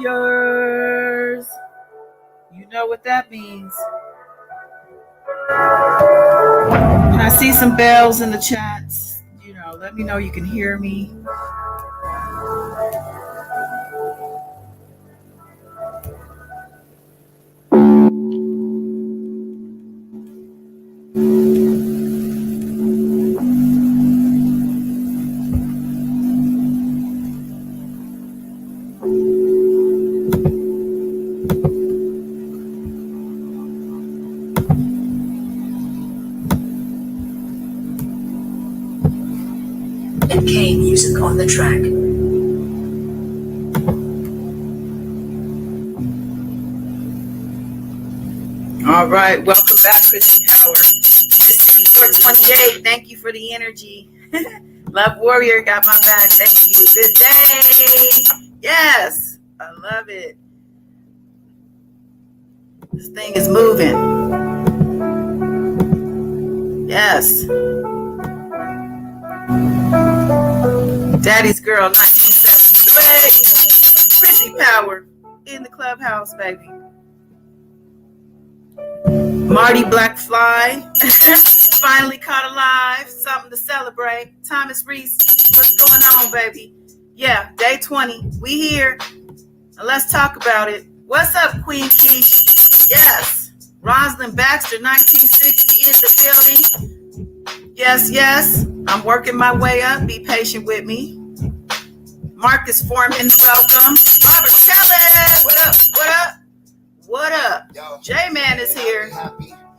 Warriors, you know what that means. Can I see some bells in the chats? Let me know you can hear me. Music on the track. All right, welcome back, Chrissy Power. Miss 428, thank you for the energy. Love Warrior got my back. Thank you. Good day. Yes, I love it. This thing is moving. Yes. Daddy's Girl 1973. Chrissy Power in the clubhouse, baby. Marty Black Fly finally caught alive. Something to celebrate. Thomas Reese, what's going on, baby? Yeah, day 20. We here. Now let's talk about it. What's up, Queen Keish? Yes. Rosalind Baxter, 1960 in the building. Yes, yes. I'm working my way up. Be patient with me. Marcus Foreman, welcome. Robert Kelly, what up? What up? What up? J-Man is here.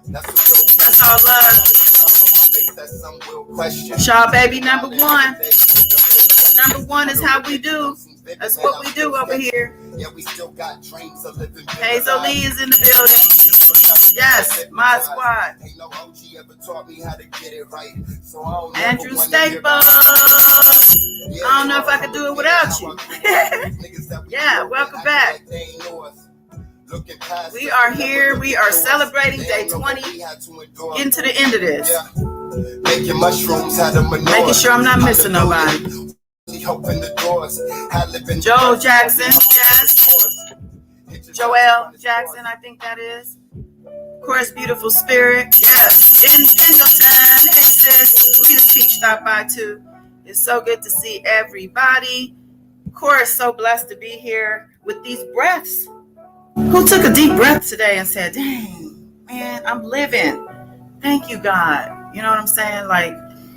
That's all love. Shaw Baby number one. Number one is how we do. That's what we do over here. Hazel Lee is in the building. Yes, my squad. Andrew Staples. I don't know if I could do it without you. Yeah, welcome back. We are here. We are celebrating day 20. Getting to the end of this. Making sure I'm not missing nobody. Joel Jackson, yes. Joel Jackson, I think that is. Of course, Beautiful Spirit, yes. In Pendleton, hey sis. Rita Teach stopped by too. It's so good to see everybody. Of course, so blessed to be here with these breaths. Who took a deep breath today and said, dang, man, I'm living. Thank you, God. You know what I'm saying? Like,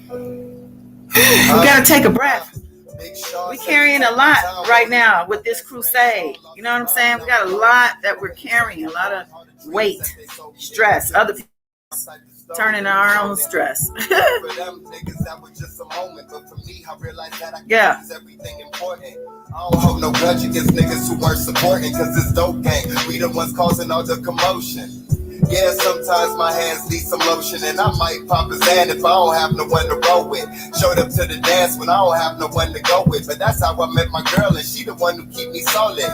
we got to take a breath. We're carrying a lot right now with this crusade. You know what I'm saying? We got a lot that we're carrying, a lot of weight, stress, other people turning our own stress. Yeah. I don't hold no grudge against niggas who weren't supporting, cause it's dope gang. We the ones causing all the commotion. Yeah, sometimes my hands need some lotion, and I might pop his hand if I don't have no one to roll with. Showed up to the dance when I don't have no one to go with. But that's how I met my girl, and she the one who keep me solid.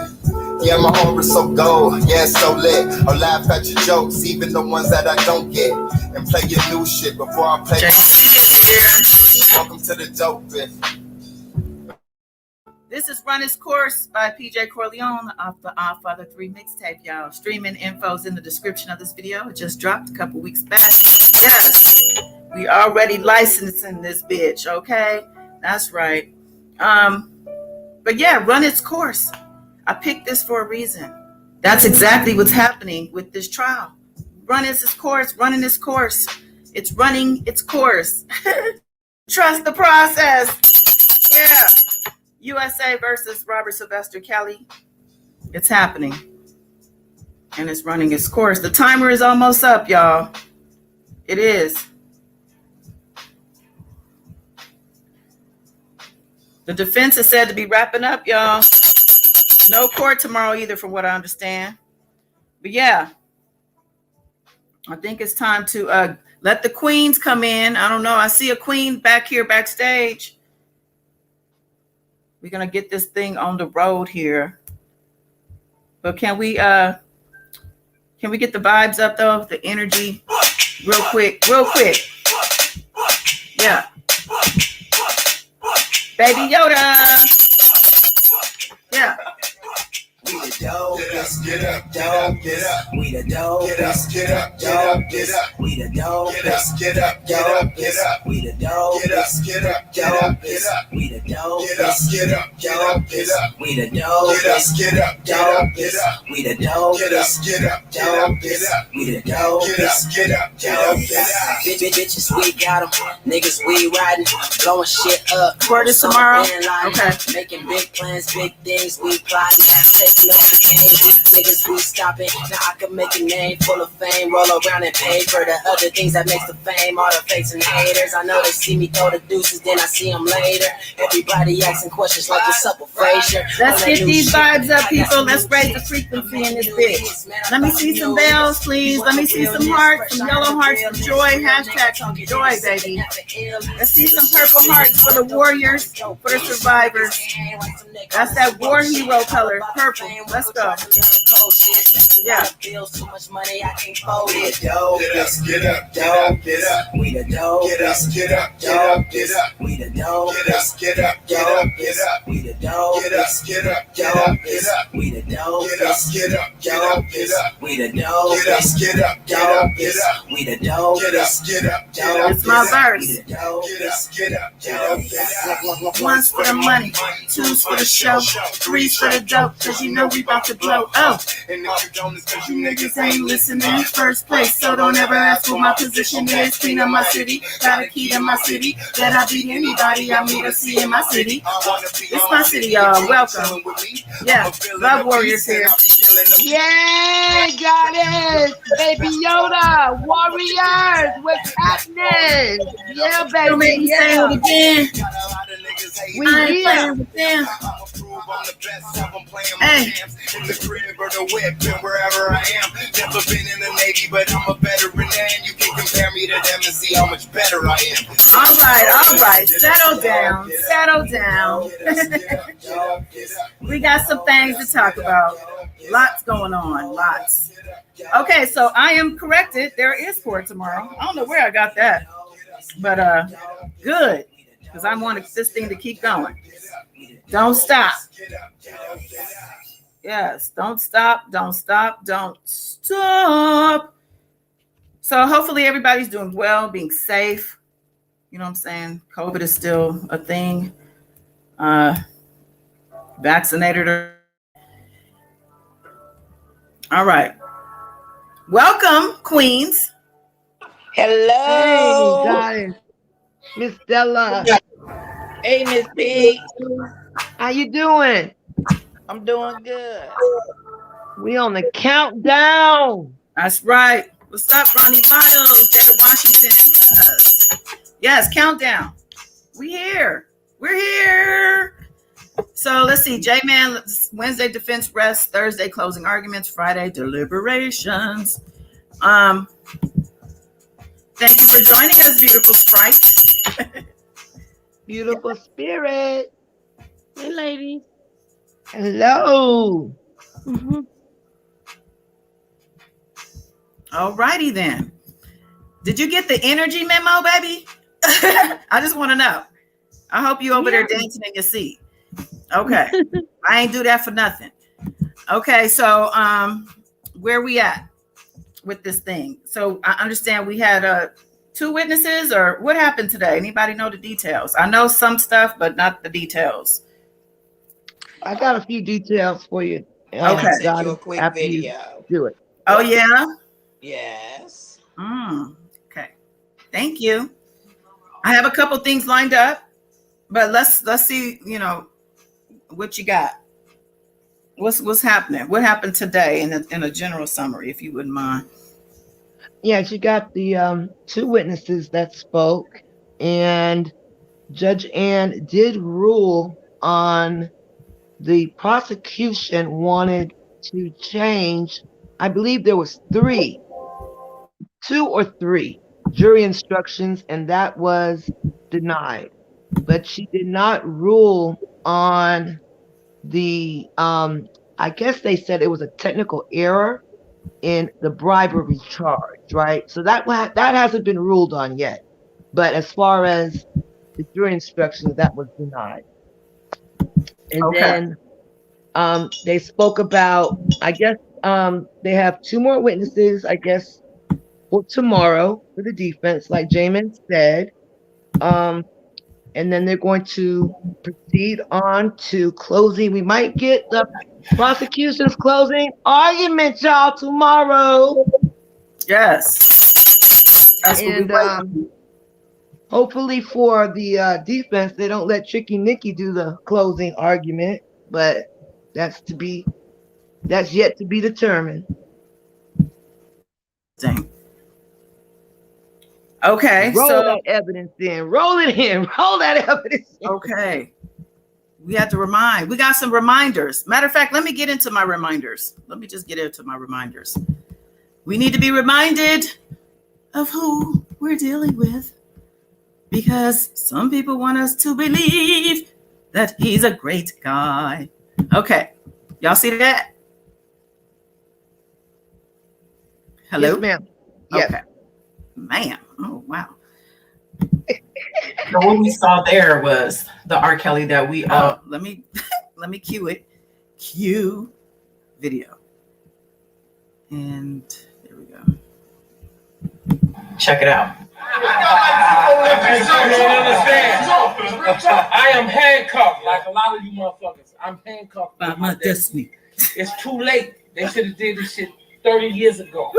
Yeah, my heart is so gold, yeah, it's so lit. Or laugh at your jokes, even the ones that I don't get. And play your new shit before I play my shit. Welcome to the Dopess. This is Run Its Course by PJ Corleone off the Our Father 3 mixtape, y'all. Streaming info's in the description of this video. It just dropped a couple weeks back. Yes, we already licensing this bitch, okay? That's right. But yeah, run its course. I picked this for a reason. That's exactly what's happening with this trial. Running its course, running its course. It's running its course. Trust the process. Yeah. USA versus Robert Sylvester Kelly. It's happening. And it's running its course. The timer is almost up, y'all. It is. The defense is said to be wrapping up, y'all. No court tomorrow either, from what I understand. But yeah, I think it's time to let the queens come in. I don't know. I see a queen back here backstage. We're going to get this thing on the road here. But can we get the vibes up, though? The energy real quick. Yeah. Baby Yoda. Yeah. We the dopest, get up, dopest. We the dopest, get up, dopest. We the dopest, get up, dopest. We the dopest, get up, dopest. We the dopest, get up, dopest. We the dopest, get up, dopest. We the dopest, get up, dopest. We the dopest, get up, dopest. Bitches, we got 'em. Niggas, we riding, blowing shit up. Word is tomorrow. Okay. Making big plans, big things, we plotting. Taking up the game, weak niggas, we stopping. Now I can make a name full of fame, roll around and pay for the other things that makes the fame. All the fakes and haters, I know they see me throw the deuces, then I see them later. Everybody asking questions like what's up with Frazier. Let's get these vibes up, people. Let's raise the frequency in this bitch. Let me see some bells, please. Let me see some hearts, some yellow hearts for joy. Hashtag some joy, baby. Let's see some purple hearts for the warriors, for the survivors. That's that war hero color, purple. Let's go. Yeah. Too much money, I can't fold it. Dopest, get up, dopest. We the dopest, get up, dopest. We the dopest, get up, dopest. We the dopest, get up, dopest. We the dopest, get up, dopest. We the dopest, get up, dopest. We the dopest, get up, dopest. It's my verse. Get up, dopest. One's for the money, two's for the show, three's for the dope, cause you know we about to blow. Oh, and if you don't, it's cause you niggas ain't listening. First place, so don't ever ask what my position is. Queen of my city, got a key to my city. That I beat anybody I meet or see in my city. It's my city, y'all. Welcome. Yeah, Love Warriors here. Yeah, got it. Baby Yoda, Warriors, what's happening? Yeah, baby. Don't make me say it again. We I ain't here. playing with them. I'm the best. I'm playing my jams in the crib or the whip and wherever I am. Never been in the Navy, but I'm a veteran, and you can compare me to them and see how much better I am. All right. Settle down. We got some things to talk about. Lots going on. Lots. Okay, so I am corrected. There is sport tomorrow. I don't know where I got that, but good, because I want this thing to keep going. Don't stop. Yes, don't stop. So hopefully everybody's doing well, being safe. You know what I'm saying? COVID is still a thing. Vaccinated. All right. Welcome, Queens. Hey, Hello. guys. Miss Stella. Hey, Miss P. How you doing? I'm doing good. We on the countdown. That's right. What's up, Ronnie Biles, David Washington? Yes, countdown. We're here. So let's see. J-Man, Wednesday defense rest, Thursday closing arguments, Friday deliberations. Thank you for joining us, beautiful sprite. Beautiful spirit. Hey, ladies. Hello. Mm-hmm. All righty then. Did you get the energy memo, baby? I just want to know. I hope you over there dancing in your seat. Okay. I ain't do that for nothing. Okay, so where we at with this thing? So I understand we had 2 witnesses, or what happened today? Anybody know the details? I know some stuff, but not the details. I got a few details for you. Okay. I sent you a quick video. Do it. Oh yeah. Yes. Okay. Thank you. I have a couple things lined up, but let's see, what you got. What's happening? What happened today in a general summary, if you wouldn't mind? Yes, you got the 2 witnesses that spoke, and Judge Ann did rule on the prosecution wanted to change. I believe there was 2 or 3 jury instructions, and that was denied. But she did not rule on the I guess they said it was a technical error in the bribery charge, right? So that hasn't been ruled on yet. But as far as the jury instructions, that was denied. And then they spoke about, I guess they have 2 more witnesses, I guess, for tomorrow for the defense, like Jamin said. And then they're going to proceed on to closing. We might get the prosecution's closing argument, y'all, tomorrow. Yes. That's and what we hopefully for the defense, they don't let Tricky Nikki do the closing argument, but that's yet to be determined. Dang. Okay, roll that evidence in. Roll it in. Roll that evidence in. Okay. We have to remind. We got some reminders. Matter of fact, let me get into my reminders. Let me just get into my reminders. We need to be reminded of who we're dealing with, because some people want us to believe that he's a great guy. Okay. Y'all see that? Hello? Yes, ma'am. Yes. Okay. Man. Oh, wow. So what we saw there was the R. Kelly that we let me cue it. Cue video. And there we go. check it out. I am handcuffed like a lot of you motherfuckers. I'm handcuffed By my destiny. It's too late. They should have did this shit 30 years ago.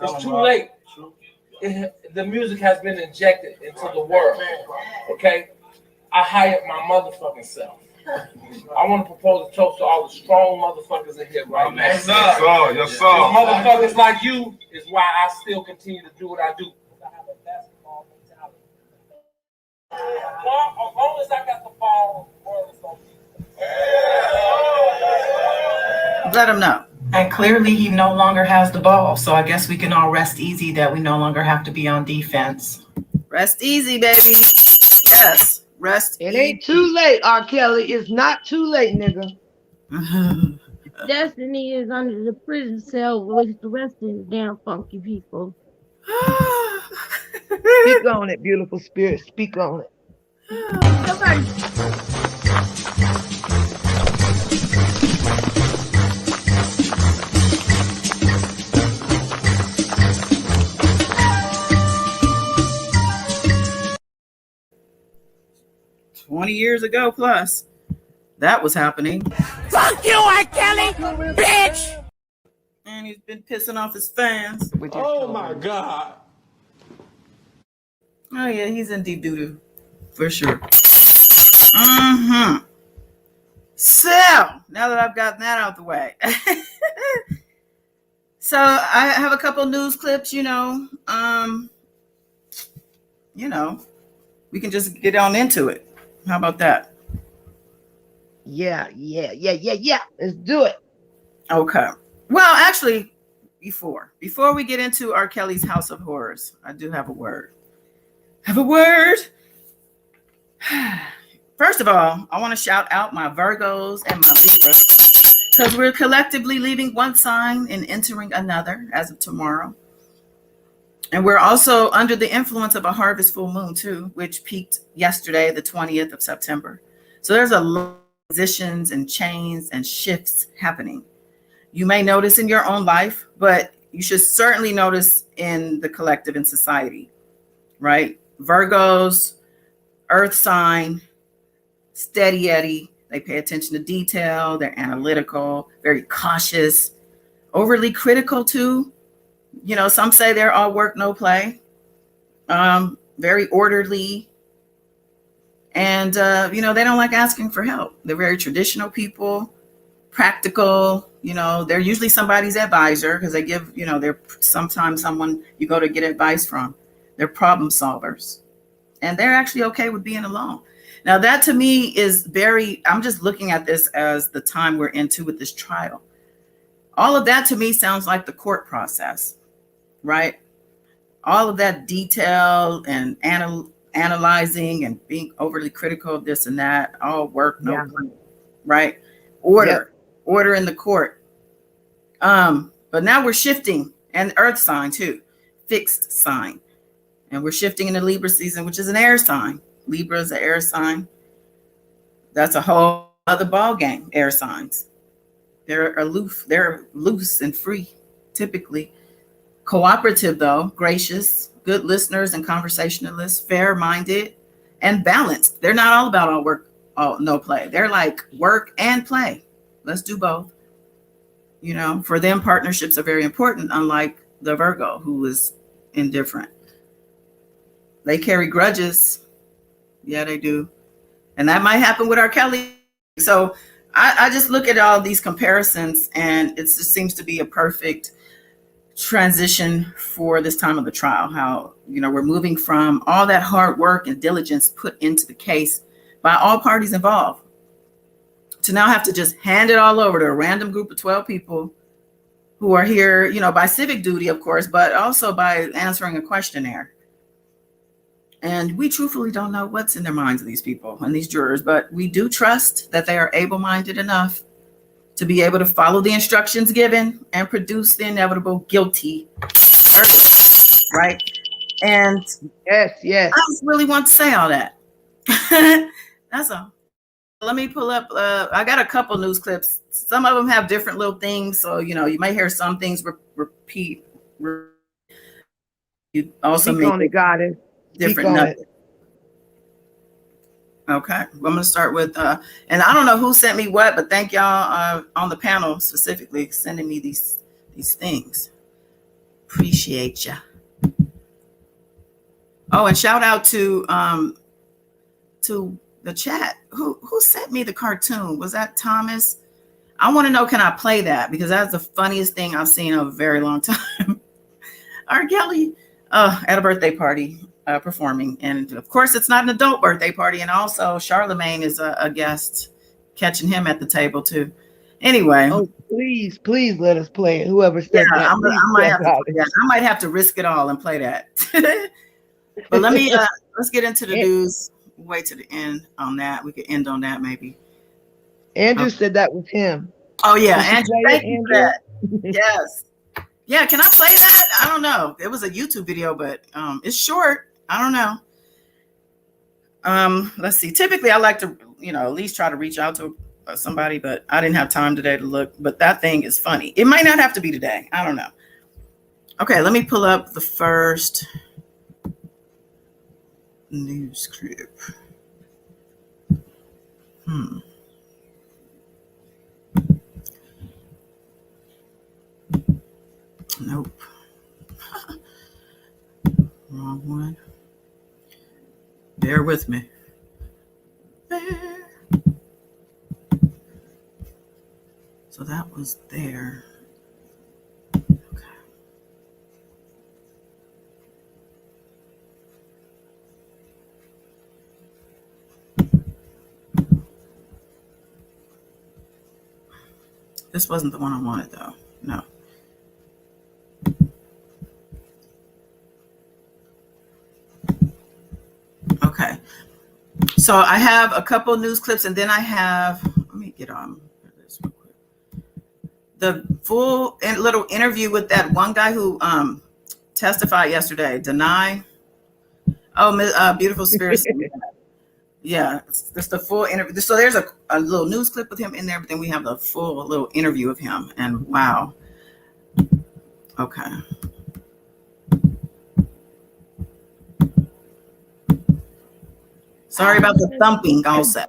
It's too late. The music has been injected into the world. Okay? I hired my motherfucking self. I want to propose a toast to all the strong motherfuckers in here right now. Yes, sir. Yes, sir. Motherfuckers like you is why I still continue to do what I do. As long as I got the ball, the world is gonna be. Let him know. And clearly he no longer has the ball. So I guess we can all rest easy that we no longer have to be on defense. Rest easy, baby. Yes. Rest It easy. ain't too late, R. Kelly. It's not too late, nigga. Destiny is under the prison cell with the rest of the damn funky people. Speak on it, beautiful spirit. Speak on it. Somebody. 20 years ago plus, that was happening. Fuck you, R. Kelly, bitch! And he's been pissing off his fans. Oh my God. Oh yeah, he's in deep doo-doo. For sure. Mm-hmm. So, now that I've gotten that out the way. So I have a couple news clips, you know, we can just get on into it. How about that? Yeah. Let's do it. Okay. Well, actually, before we get into R. Kelly's House of Horrors, I do have a word. First of all, I want to shout out my Virgos and my Libras, because we're collectively leaving one sign and entering another as of tomorrow. And we're also under the influence of a harvest full moon too, which peaked yesterday, the 20th of September. So there's a lot of transitions and chains and shifts happening. You may notice in your own life, but you should certainly notice in the collective in society, right? Virgos, earth sign, steady Eddie. They pay attention to detail. They're analytical, very cautious, overly critical too. You know, some say they're all work, no play. Very orderly. And, they don't like asking for help. They're very traditional people, practical. You know, they're usually somebody's advisor because they give, they're sometimes someone you go to get advice from. They're problem solvers. And they're actually okay with being alone. Now, that to me is I'm just looking at this as the time we're into with this trial. All of that to me sounds like the court process, right? All of that detail and analyzing and being overly critical of this and that, all work, no play, right? Order in the court. But now we're shifting, and earth sign too, fixed sign. And we're shifting into Libra season, which is an air sign. Libra is an air sign. That's a whole other ball game, air signs. They're aloof. They're loose and free, typically. Cooperative, though, gracious, good listeners and conversationalists, fair-minded, and balanced. They're not all about all work, no play. They're like work and play. Let's do both. For them, partnerships are very important, unlike the Virgo, who is indifferent. They carry grudges. Yeah, they do. And that might happen with R. Kelly. So I just look at all these comparisons, and it just seems to be a perfect transition for this time of the trial. How, we're moving from all that hard work and diligence put into the case by all parties involved to now have to just hand it all over to a random group of 12 people who are here, by civic duty, of course, but also by answering a questionnaire. And we truthfully don't know what's in their minds of these people and these jurors, but we do trust that they are able-minded enough to be able to follow the instructions given and produce the inevitable guilty verdict, right? And yes, I just really want to say all that. That's all. Let me pull up. I got a couple news clips. Some of them have different little things, so you may hear some things repeat. You also Speak on it, goddess. Different nuggets. Okay, I'm gonna start with and I don't know who sent me what, but thank y'all on the panel specifically sending me these things. Appreciate ya. Oh, and shout out to the chat. Who sent me the cartoon? Was that Thomas? I want to know, can I play that? Because that's the funniest thing I've seen in a very long time. R. Kelly at a birthday party. Performing, and of course it's not an adult birthday party, and also Charlemagne is a guest, catching him at the table too. Anyway. Oh, please let us play it. Whoever Yeah, said that, please tell about it. I might have to risk it all and play that. But let's get into the news. Wait to the end on that. We could end on that maybe. Andrew said that was him. Oh yeah, Andrew. Thank you for that. Yes. Yeah, can I play that? I don't know. It was a YouTube video, but it's short. I don't know. Let's see. Typically, I like to, at least try to reach out to somebody, but I didn't have time today to look. But that thing is funny. It might not have to be today. I don't know. Okay, let me pull up the first news clip. Nope. Wrong one. Bear with me. So that was there. Okay. This wasn't the one I wanted, though. No. Okay. So I have a couple news clips, and then I have, let me get on this real quick. The full little interview with that one guy who testified yesterday, Deny. Oh, Beautiful Spirits. Yeah, it's the full interview. So there's a little news clip with him in there, but then we have the full little interview of him. And wow. Okay. Sorry about the thumping also.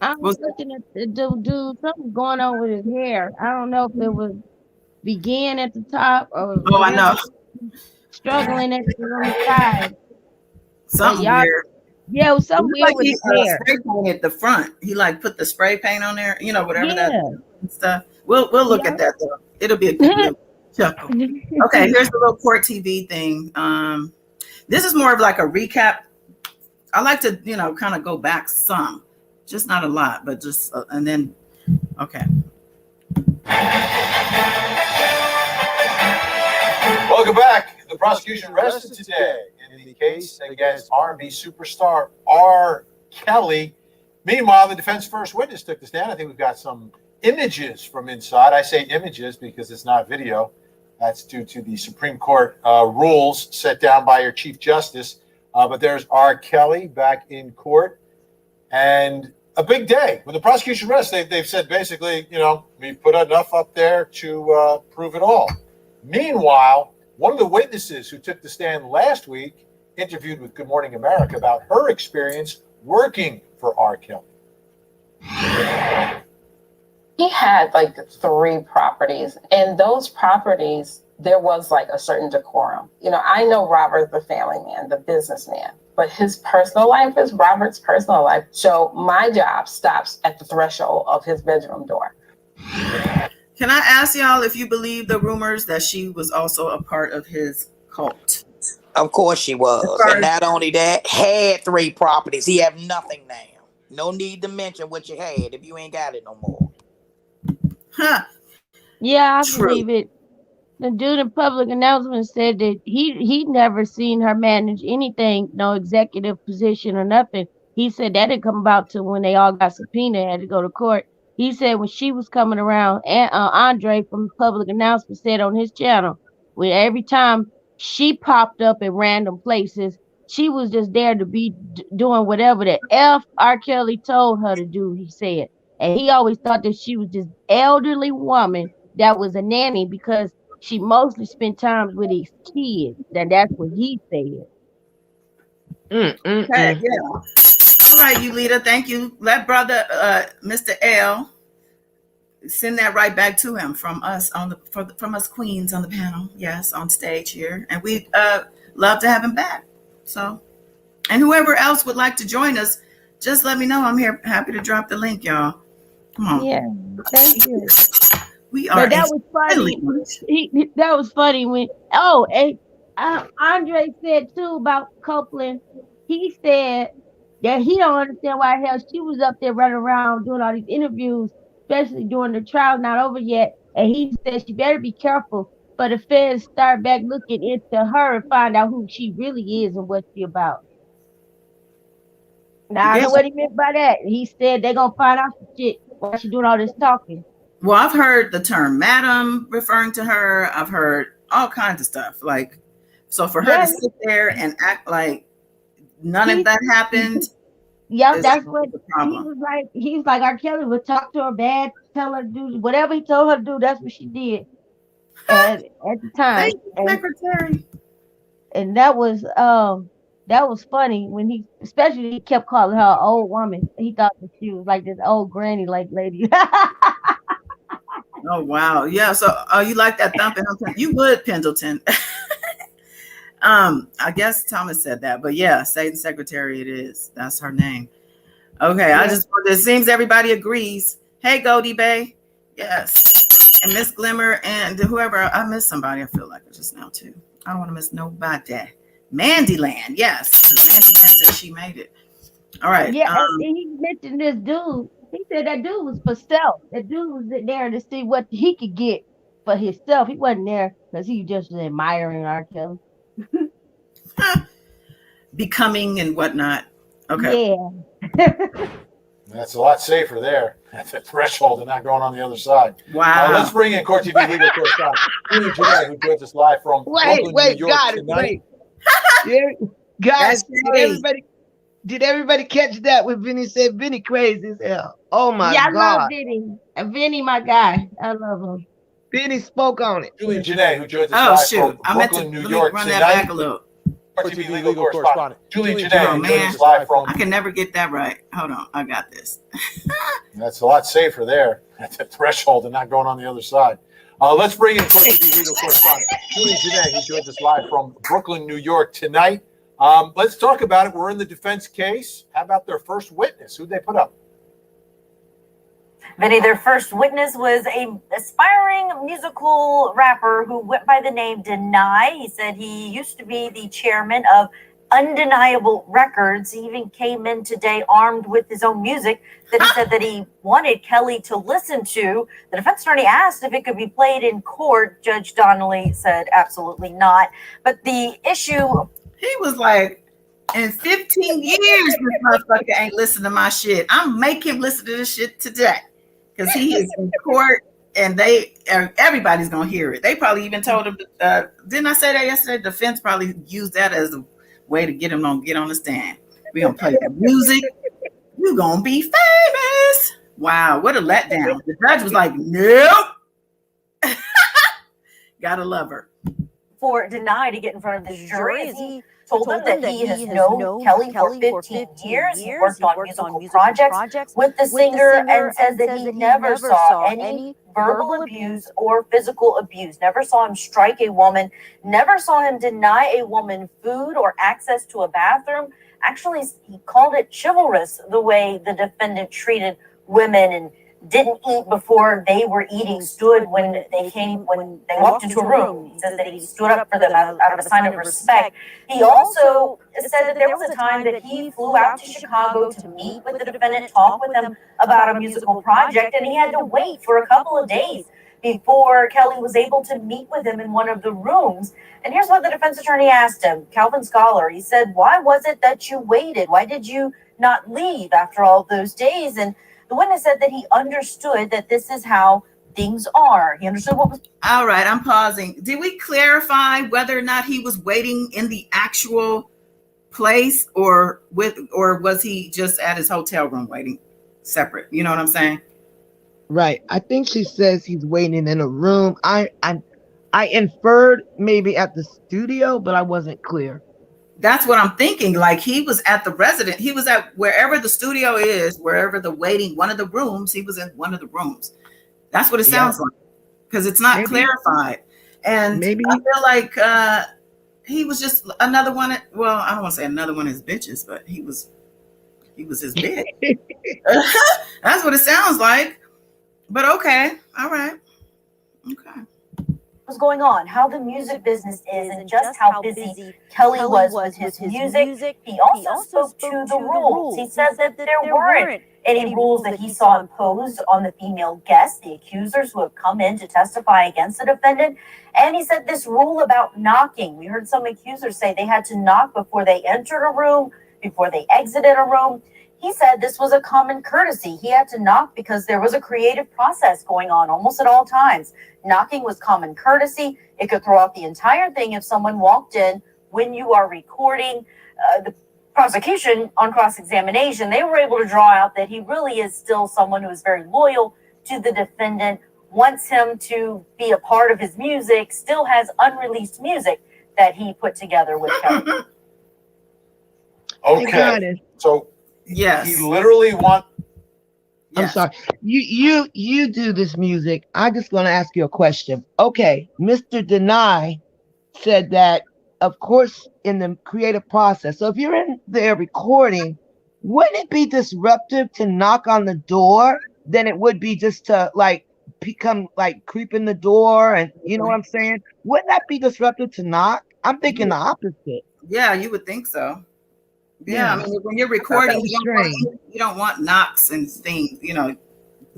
I was looking at the dude, something going on with his hair. I don't know if it was began at the top or I know. Struggling at the side. Something weird. Yeah, it was something weird with his hair. Spray paint at the front. He put the spray paint on there, whatever that stuff. We'll look at that though. It'll be a good chuckle. Okay, here's the little court TV thing. This is more of like a recap. I like to, kind of go back some, just not a lot, but just, and then, okay. Welcome back. The prosecution rested today in the case against R&B superstar R. Kelly. Meanwhile, the defense first witness took the stand. I think we've got some images from inside. I say images because it's not video. That's due to the Supreme Court rules set down by your Chief Justice. But there's R. Kelly back in court. And a big day. When the prosecution rests, they've said basically, we put enough up there to prove it all. Meanwhile, one of the witnesses who took the stand last week interviewed with Good Morning America about her experience working for R. Kelly. He had 3 properties, and those properties, there was a certain decorum. I know Robert, the family man, the businessman, but his personal life is Robert's personal life. So my job stops at the threshold of his bedroom door. Can I ask y'all if you believe the rumors that she was also a part of his cult? Of course she was. And not only that, had 3 properties. He have nothing now. No need to mention what you had if you ain't got it no more. Huh. Yeah, I believe it. The dude in public announcement said that he never seen her manage anything, no executive position or nothing. He said that didn't come about till when they all got subpoenaed, had to go to court. He said when she was coming around, and Andre from public announcement said on his channel, when every time she popped up in random places, she was just there to be doing whatever the F R. Kelly told her to do, he said. And he always thought that she was this elderly woman that was a nanny because she mostly spent time with his kids. That's what he said. Okay, yeah. All right, Yulita, thank you. Let brother Mr. L send that right back to him from us from us queens on the panel. Yes, on stage here, and we love to have him back. So, and whoever else would like to join us, just let me know. I'm here, happy to drop the link, y'all. Come on. Yeah, thank you. We are. But that was funny. That was funny when Andre said too about Copeland. He said that he don't understand why the hell she was up there running around doing all these interviews especially during the trial not over yet. And he said she better be careful for the feds start back looking into her and find out who she really is and what she about. Now I Yeah. know what he meant by that. He said they're gonna find out some shit while she doing all this talking. Well, I've heard the term madam referring to her. I've heard all kinds of stuff. Like, so for her to sit there and act like none of that happened. Yeah, that's what he was like. He's like, R. Kelly would talk to her bad, tell her to do whatever he told her to do. That's what she did at the time. Thank you, Secretary. And that was funny when especially he kept calling her an old woman. He thought that she was like this old granny like lady. Oh wow, yeah. So you like that thumping? You would, Pendleton. I guess Thomas said that, but yeah, Satan Secretary it is. That's her name. Okay, yeah. It seems everybody agrees. Hey, Goldie Bay. Yes. And Miss Glimmer and whoever, I missed somebody, I feel like just now too. I don't want to miss nobody. Mandyland, yes. Mandyland said she made it. All right. Yeah, and he mentioned this dude. He said that dude was for self. That dude was there to see what he could get for himself. He wasn't there because he just was admiring R. Kelly. Becoming and whatnot. Okay. Yeah. That's a lot safer there at the threshold and not going on the other side. Wow. Let's bring in Court TV legal correspondent Julie Jeanette, who joins us live from Brooklyn, New York tonight. Guys, did everybody catch that when Vinny said Vinny crazy as hell? Oh my God. I love Vinny. Vinny, my guy. I love him. Vinny spoke on it. Julie Jeanette, who joins us live from Brooklyn, New York run tonight. That back a little. TV legal correspondent Julie Jeanette, who joins us live from. I can never get that right. Hold on, I got this. That's a lot safer there at the threshold and not going on the other side. Let's bring in Court TV legal correspondent Julie Jeanette, who joins us live from Brooklyn, New York tonight. Let's talk about it. We're in the defense case. How about their first witness? Who'd they put up? Vinny, their first witness was an aspiring musical rapper who went by the name Deny. He said he used to be the chairman of Undeniable Records. He even came in today armed with his own music that he said that he wanted Kelly to listen to. The defense attorney asked if it could be played in court. Judge Donnelly said absolutely not. But the issue... He was like, in 15 years, this motherfucker ain't listen to my shit. I'm making him listen to this shit today. Because he is in court and everybody's going to hear it. They probably even told him, didn't I say that yesterday? The defense probably used that as a way to get him to get on the stand. We're going to play the music. You're going to be famous. Wow, what a letdown. The judge was like, nope. Gotta love her. For Deny to get in front of the jury, as he told them that he has known Kelly for 15 years. He worked on musical projects with the singer and says that he never saw any verbal abuse or physical abuse, never saw him strike a woman, never saw him deny a woman food or access to a bathroom. Actually, he called it chivalrous, the way the defendant treated women and didn't eat before they were eating, stood when they walked into a room. He says that he stood up for them out of a sign of respect. He also said that there was a time that he flew out to Chicago to meet with the defendant, talk with him about a musical project, and he had to wait for a couple of days before Kelly was able to meet with him in one of the rooms. And here's what the defense attorney asked him, Calvin Scholar. He said, "Why was it that you waited? Why did you not leave after all those days?" And the witness said that he understood that this is how things are. He understood what was... All right, I'm pausing. Did we clarify whether or not he was waiting in the actual place or was he just at his hotel room waiting separate? You know what I'm saying? Right. I think she says he's waiting in a room. I inferred maybe at the studio, but I wasn't clear. That's what I'm thinking. Like he was at the resident. He was at wherever the studio is, wherever the waiting, one of the rooms. He was in one of the rooms. That's what it sounds like because it's not clarified. And maybe I feel like he was just another one. Well, I don't want to say another one of his bitches, but he was his bitch. That's what it sounds like. But okay. All right. Okay. was going on, how the music business is, and just how busy Kelly was with his music. He also spoke to the rules. He said that there weren't any rules that he saw imposed on the female guests, the accusers who have come in to testify against the defendant. And he said this rule about knocking, we heard some accusers say they had to knock before they entered a room, before they exited a room. He said this was a common courtesy. He had to knock because there was a creative process going on almost at all times. Knocking was common courtesy. It could throw off the entire thing if someone walked in when you are recording. The prosecution on cross-examination, they were able to draw out that he really is still someone who is very loyal to the defendant, wants him to be a part of his music, still has unreleased music that he put together with Kelly. Okay, so yes, he literally want. I'm sorry. You do this music. I'm just going to ask you a question. Okay, Mr. Deny said that, of course, in the creative process. So if you're in there recording, wouldn't it be disruptive to knock on the door than it would be just to like become like creep in the door? And you know what I'm saying? Wouldn't that be disruptive to knock? I'm thinking the opposite. Yeah, you would think so. Yeah, I mean, when you're recording, you don't want knocks and things, you know.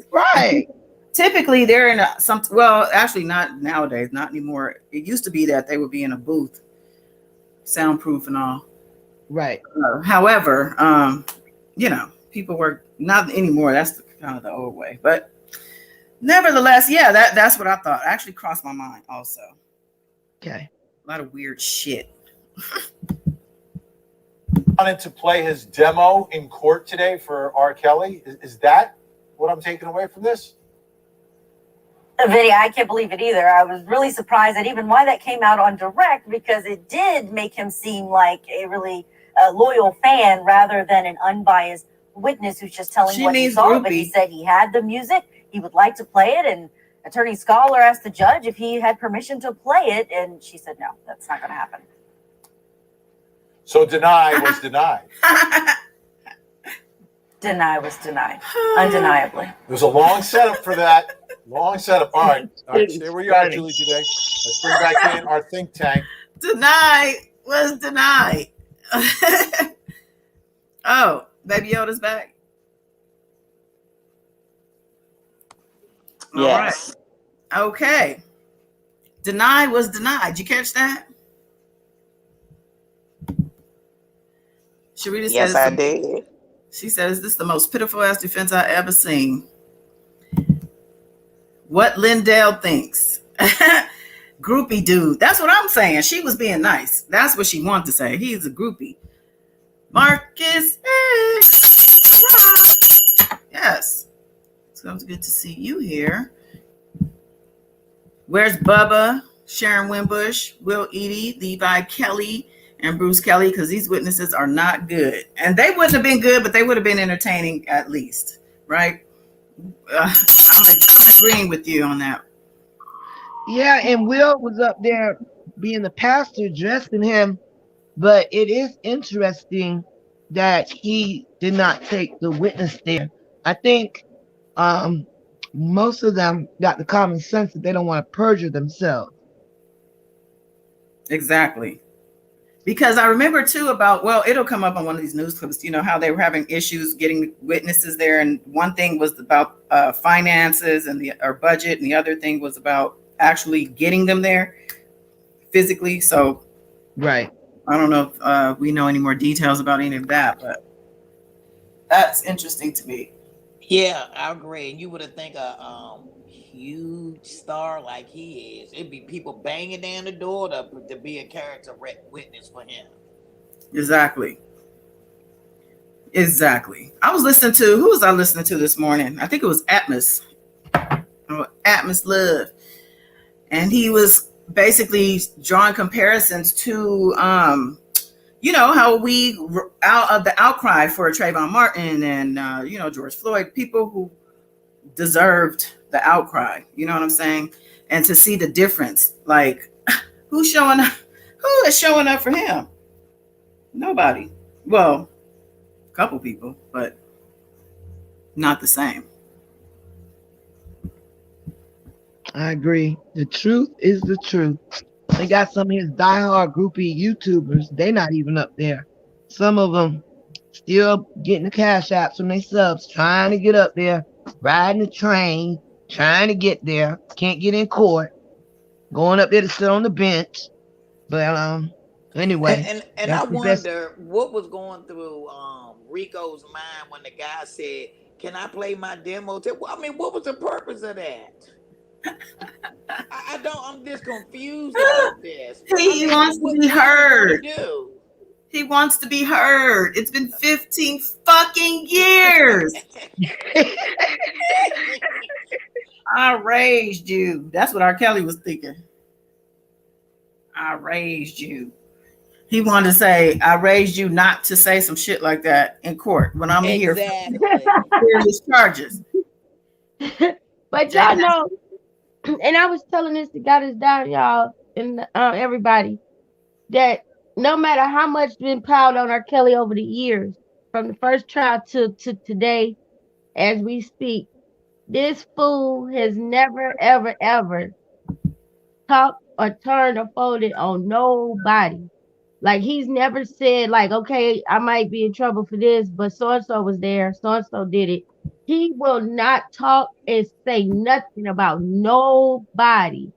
Right. Typically, they're in well, actually, not nowadays, not anymore. It used to be that they would be in a booth, soundproof and all. Right. However, you know, people were not anymore. That's kind of the old way. But nevertheless, yeah, that's what I thought. It actually crossed my mind also. Okay. A lot of weird shit. Wanted to play his demo in court today for R. Kelly. Is that what I'm taking away from this? Vinny, I can't believe it either. I was really surprised at even why that came out on direct, because it did make him seem like a really loyal fan rather than an unbiased witness who's just telling what he saw. But he said he had the music, he would like to play it, and Attorney Scholar asked the judge if he had permission to play it, and she said no, that's not going to happen. So deny was denied. Deny was denied, undeniably. There's a long setup for that. Long setup. All right, stay where you are, Julie, today. Let's bring back in our think tank. Denied was denied. Oh, Baby Yoda's back. Yes. All right. Okay. Denied was denied. You catch that? Sharita yes, says, I did. She says, this is the most pitiful ass defense I ever seen. What Lindell thinks. Groupie dude. That's what I'm saying. She was being nice. That's what she wanted to say. He's a groupie. Marcus X. Yes. So it's good to see you here. Where's Bubba, Sharon Wimbush, Will Eady, Levi Kelly, and Bruce Kelly? Because these witnesses are not good. And they wouldn't have been good, but they would have been entertaining at least. Right? I'm agreeing with you on that. Yeah, and Will was up there being the pastor, dressing him. But it is interesting that he did not take the witness there. I think most of them got the common sense that they don't want to perjure themselves. Exactly. Because I remember too about, well, it'll come up on one of these news clips, you know, how they were having issues getting witnesses there. And one thing was about finances and or budget. And the other thing was about actually getting them there physically. So, right. I don't know if we know any more details about any of that, but that's interesting to me. Yeah, I agree. And you would have think a huge star like he is, it'd be people banging down the door to be a character witness for him. Exactly. I was listening to, who was I listening to this morning? I think it was Atmos. Atmos Love. And he was basically drawing comparisons to, you know, how we out of the outcry for Trayvon Martin and, you know, George Floyd, people who deserved the outcry, you know what I'm saying? And to see the difference, like who is showing up for him? Nobody. Well, a couple people, but not the same. I agree. The truth is the truth. They got some of his diehard groupie YouTubers. They not even up there. Some of them still getting the cash apps from their subs, trying to get up there, riding the train, trying to get there. Can't get in court. Going up there to sit on the bench. But anyway, And I that's the best. wonder what was going through Rico's mind when the guy said, "Can I play my demo tape?" I mean, what was the purpose of that? I don't. I'm just confused about this. He wants to be what heard. do? He wants to be heard. It's been 15 fucking years. I raised you. That's what R. Kelly was thinking. I raised you. He wanted to say, I raised you not to say some shit like that in court when I'm here for serious charges. But y'all know, and I was telling this to God is down, y'all, and everybody, that no matter how much been piled on R. Kelly over the years, from the first trial to today, as we speak, this fool has never, ever, ever talked or turned or folded on nobody. Like, he's never said, like, okay, I might be in trouble for this, but so-and-so was there, so-and-so did it. He will not talk and say nothing about nobody.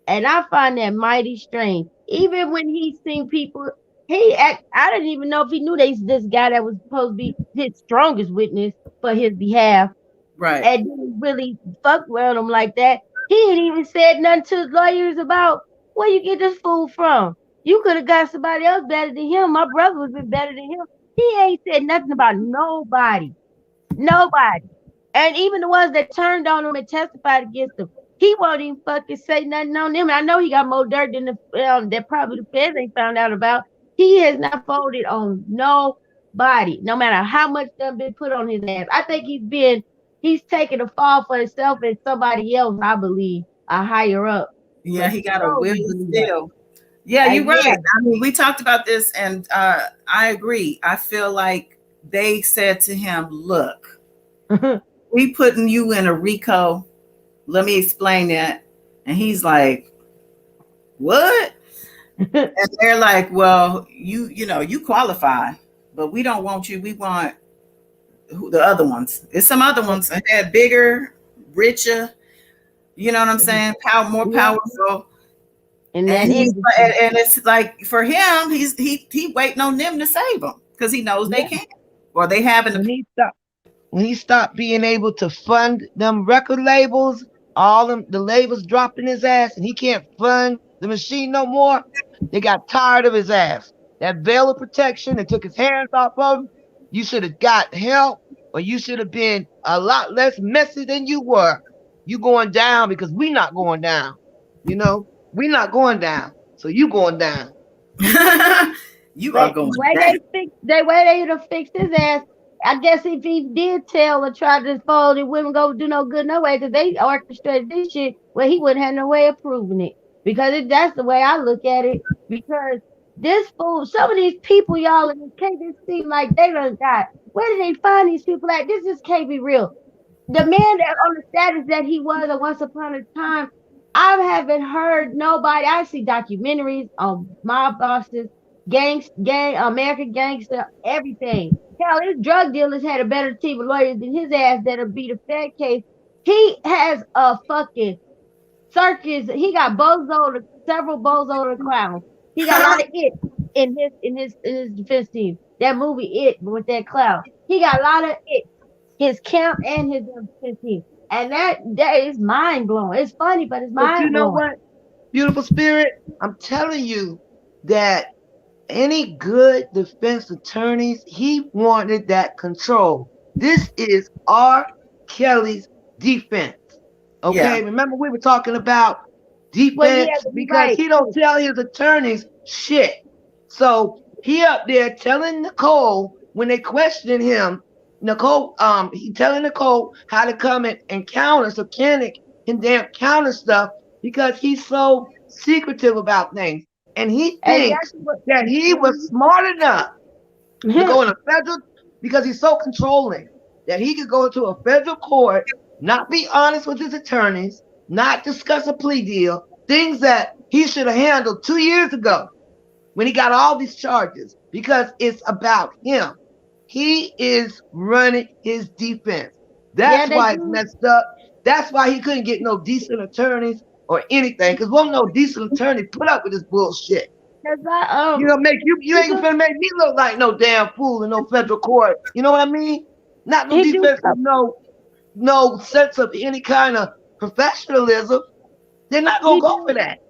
And I find that mighty strange. Even when he seen people, I didn't even know if he knew this guy that was supposed to be his strongest witness for his behalf. Right. And didn't really fuck with him like that. He ain't even said nothing to his lawyers about where you get this fool from. You could have got somebody else better than him. My brother would have been better than him. He ain't said nothing about nobody. Nobody. And even the ones that turned on him and testified against him, he won't even fucking say nothing on them. I know he got more dirt than that probably the feds ain't found out about. He has not folded on nobody, no matter how much done been put on his ass. I think he's taking a fall for himself and somebody else, I believe, a higher up. Yeah, he got a will still. Yeah, you're right. I mean, we talked about this, and I agree. I feel like they said to him, look, we putting you in a Rico. Let me explain that. And he's like, what? And they're like, well, you qualify, but we don't want you. We want the other ones. It's some other ones that had bigger, richer, you know what I'm saying? More powerful. And it's like for him, he waiting on them to save him because he knows they can't, or they haven't. When he stopped being able to fund them record labels, the labels dropping his ass, and he can't fund the machine no more. They got tired of his ass. That veil of protection and took his hands off of him. You should have got help, or you should have been a lot less messy than you were. You going down because we not going down. We not going down, so you going down. You are going down. The way they would have fixed his ass, I guess if he did tell or try to fold, it wouldn't go do no good no way because they orchestrated this shit where he wouldn't have no way of proving it. Because that's the way I look at it. Because this fool, some of these people, y'all, in this case, it seem like they done got. Where did they find these people at? This just can't be real. The man that on the status that he was at once upon a time, I haven't heard nobody. I see documentaries on mob bosses, American gangster, everything. Hell, his drug dealers had a better team of lawyers than his ass that'll beat a Fed case. He has a fucking circus. He got several bozo clowns. He got a lot of it in his defense team. That movie It with that clown. He got a lot of it. His camp and his defense team. And that is mind blowing. It's funny, but it's mind blowing. You know what? Beautiful spirit, I'm telling you that any good defense attorneys, he wanted that control. This is R. Kelly's defense. Okay, yeah. Remember we were talking about defense because he don't tell his attorneys shit. So he up there telling Nicole when they question him, he telling Nicole how to come and counter, so Kenneth can damn counter stuff because he's so secretive about things. And he thinks that he was smart enough to go in a federal, because he's so controlling, that he could go to a federal court, not be honest with his attorneys, not discuss a plea deal, things that he should have handled 2 years ago when he got all these charges, because it's about him. He is running his defense. That's why it's messed up. That's why he couldn't get no decent attorneys or anything, because won't no decent attorney put up with this bullshit. You know, you ain't gonna make me look like no damn fool in no federal court. You know what I mean? Not no defense with no sense of any kind of professionalism. They're not gonna go for that.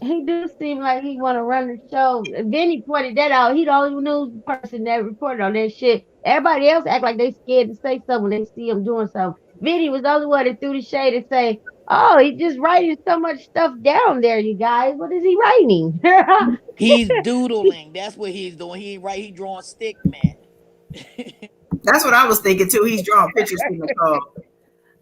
He do seem like he want to run the show. Vinny pointed that out. He the only news person that reported on that shit. Everybody else act like they scared to say something when they see him doing something. Vinny was the only one that threw the shade and say, "Oh, he just writing so much stuff down there, you guys. What is he writing?" He's doodling. That's what he's doing. He ain't right. He drawing stick man. That's what I was thinking too. He's drawing pictures from the car.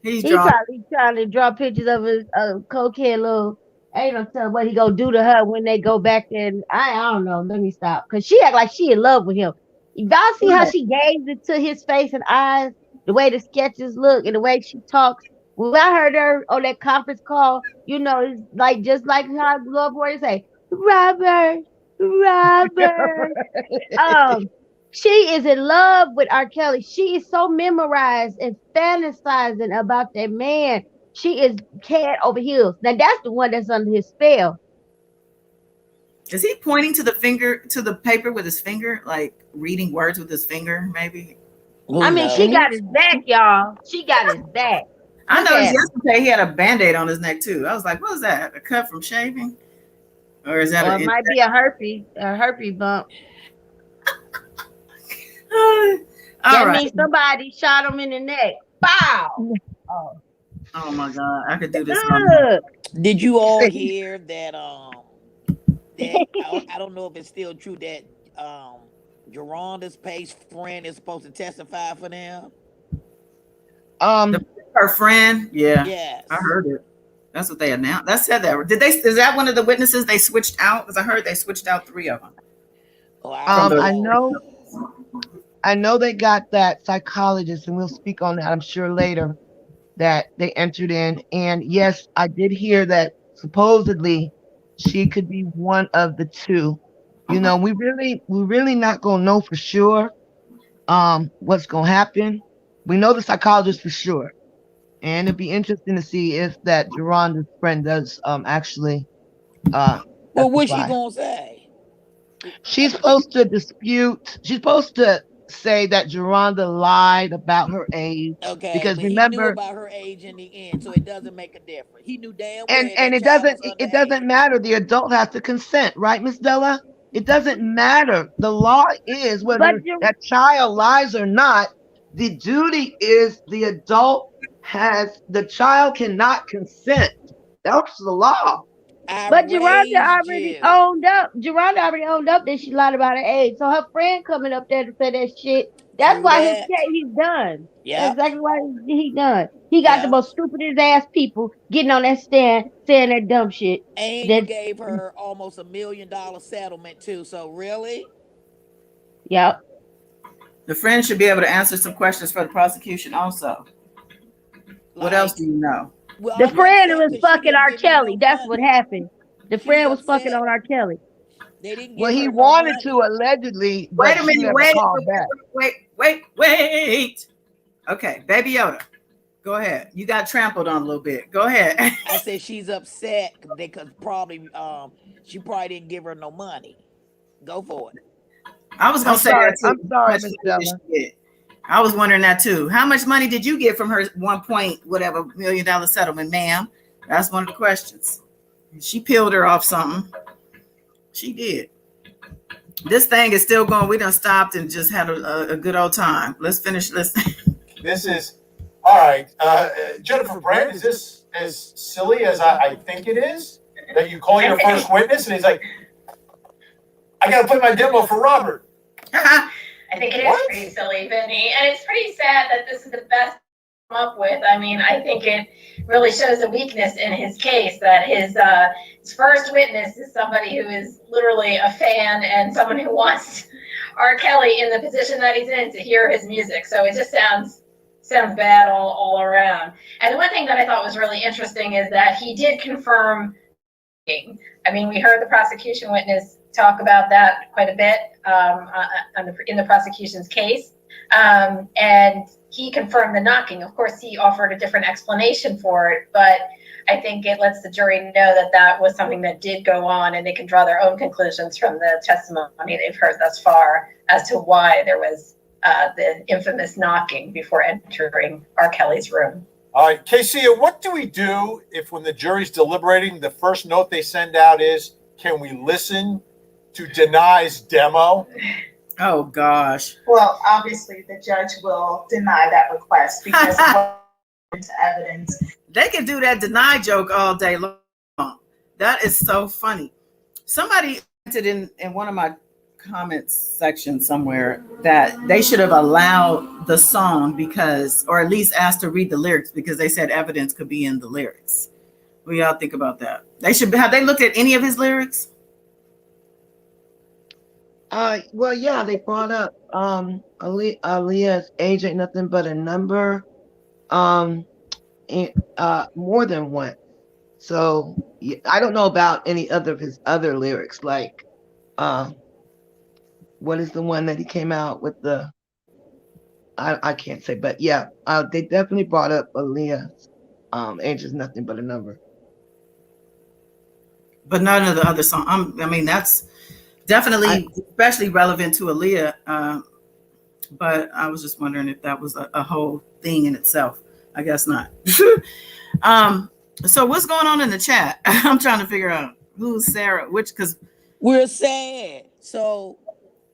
He's trying to draw pictures of his cokehead little. Ain't no telling what he gonna do to her when they go back there. And I don't know. Let me stop. Cause she act like she in love with him. Y'all see how she gazed into his face and eyes, the way the sketches look and the way she talks. When I heard her on that conference call, you know, it's like just like how Love Boy say, Robert. She is in love with R. Kelly. She is so memorized and fantasizing about that man. She is head over heels. Now that's the one that's under his spell. Is he pointing to the paper with his finger, like reading words with his finger, maybe? I mean, she got his back, y'all. She got his back. I noticed yesterday he had a Band-Aid on his neck too. I was like, what is that? A cut from shaving? Or is that it might be a herpes bump. That means somebody shot him in the neck. Bow. Oh my God, I could do this. Did you all hear that? I don't know if it's still true that Geronda's Pace friend is supposed to testify for them. Her friend, yeah. Yes. I heard it. That's what they announced. That said that. Did they? Is that one of the witnesses they switched out? Because I heard they switched out 3 of them. I know they got that psychologist, and we'll speak on that, I'm sure, later, that they entered in. And yes, I did hear that supposedly she could be one of the 2. You know, we really not gonna know for sure what's gonna happen. We know the psychologist for sure. And it'd be interesting to see if that Geronda's friend does actually well, what's she gonna say? She's supposed to say that Geronda lied about her age. Okay, because but remember, he knew about her age in the end, so it doesn't make a difference. He knew damn well. And it doesn't matter. The adult has to consent, right, Miss Della? It doesn't matter. The law is whether that child lies or not. The duty is the child cannot consent. That's the law. But Geronda already owned up. That she lied about her age. So her friend coming up there to say that shit. That's why he's done. Yeah. That's exactly why he's done. He got the most stupidest ass people getting on that stand saying that dumb shit. And you gave her almost $1 million settlement too. So really? Yep. The friend should be able to answer some questions for the prosecution also. What else do you know? Well, the friend was fucking R. Kelly. That's what happened. The friend was fucking on R. Kelly. They didn't. Well, he wanted to allegedly. Wait a minute. Wait. Okay, Baby Yoda, go ahead. You got trampled on a little bit. Go ahead. I said she's upset because she probably didn't give her no money. Go for it. I was gonna say that too. I'm sorry, Miss Della. I was wondering that too. How much money did you get from her $1 million settlement, ma'am? That's one of the questions. She peeled her off something. She did. This thing is still going. We done stopped and just had a good old time. Let's finish listening. This is all right. Jennifer Brand, is this as silly as I think it is? That you call your first witness and he's like, I gotta play my demo for Robert. I think it is pretty silly, Vinny, and it's pretty sad that this is the best come up with. I mean, I think it really shows a weakness in his case that his first witness is somebody who is literally a fan and someone who wants R. Kelly in the position that he's in to hear his music. So it just sounds sounds bad all around. And the one thing that I thought was really interesting is that he did confirm. I mean, we heard the prosecution witness talk about that quite a bit in the prosecution's case. And he confirmed the knocking. Of course, he offered a different explanation for it, but I think it lets the jury know that that was something that did go on, and they can draw their own conclusions from the testimony they've heard thus far as to why there was the infamous knocking before entering R. Kelly's room. All right, Casey, what do we do if when the jury's deliberating, the first note they send out is, can we listen to Denai's demo? Oh, gosh. Well, obviously, the judge will deny that request because it's evidence. They can do that deny joke all day long. That is so funny. Somebody said in one of my comments section somewhere that they should have allowed the song because, or at least asked to read the lyrics because they said evidence could be in the lyrics. What do y'all think about that? Have they looked at any of his lyrics? Well, yeah, they brought up Aaliyah's age ain't nothing but a number, more than once. So yeah, I don't know about any other of his other lyrics, like what is the one that he came out with the? I can't say, but yeah, they definitely brought up Aaliyah's age is nothing but a number. But none of the other songs. I mean, that's definitely especially relevant to Aaliyah. But I was just wondering if that was a whole thing in itself. I guess not. So what's going on in the chat? I'm trying to figure out who's Sarah, because we're sad. So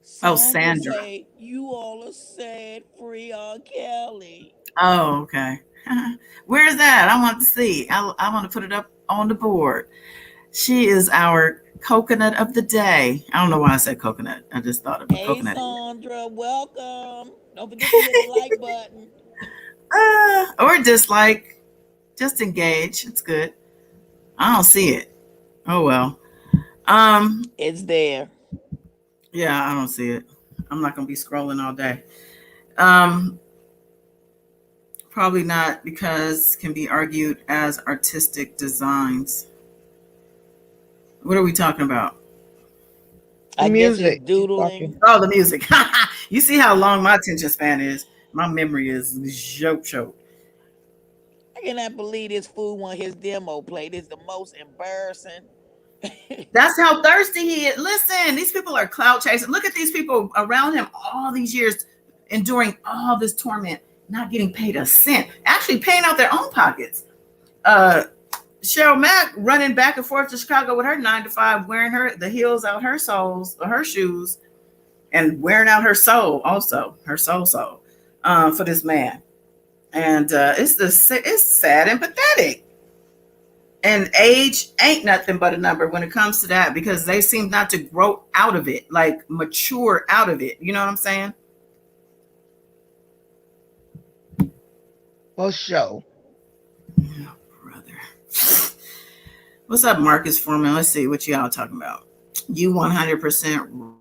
Sandra. Say, you all are sad, free R. Kelly. Oh, okay. Where's that? I want to see. I want to put it up on the board. She is our coconut of the day. I don't know why I said coconut. I just thought of coconut. Hey, Sandra, welcome. Don't forget to hit the like button. Or dislike. Just engage. It's good. I don't see it. Oh, well. It's there. Yeah, I don't see it. I'm not going to be scrolling all day. Probably not, because can be argued as artistic designs. What are we talking about? The music. Doodling. Oh, the music. You see how long my attention span is. My memory is choke. I cannot believe this fool want his demo played. It's the most embarrassing. That's how thirsty he is. Listen, these people are clout chasing. Look at these people around him all these years, enduring all this torment, not getting paid a cent, actually paying out their own pockets. Cheryl Mack running back and forth to Chicago with her 9-to-5, wearing the heels out her soles, or her shoes, and wearing out her soul also, her soul for this man. And it's sad and pathetic. And age ain't nothing but a number when it comes to that, because they seem not to grow out of it, like mature out of it. You know what I'm saying? Well, show. Oh, brother. What's up, Marcus Foreman? Let's see what y'all talking about. You 100%.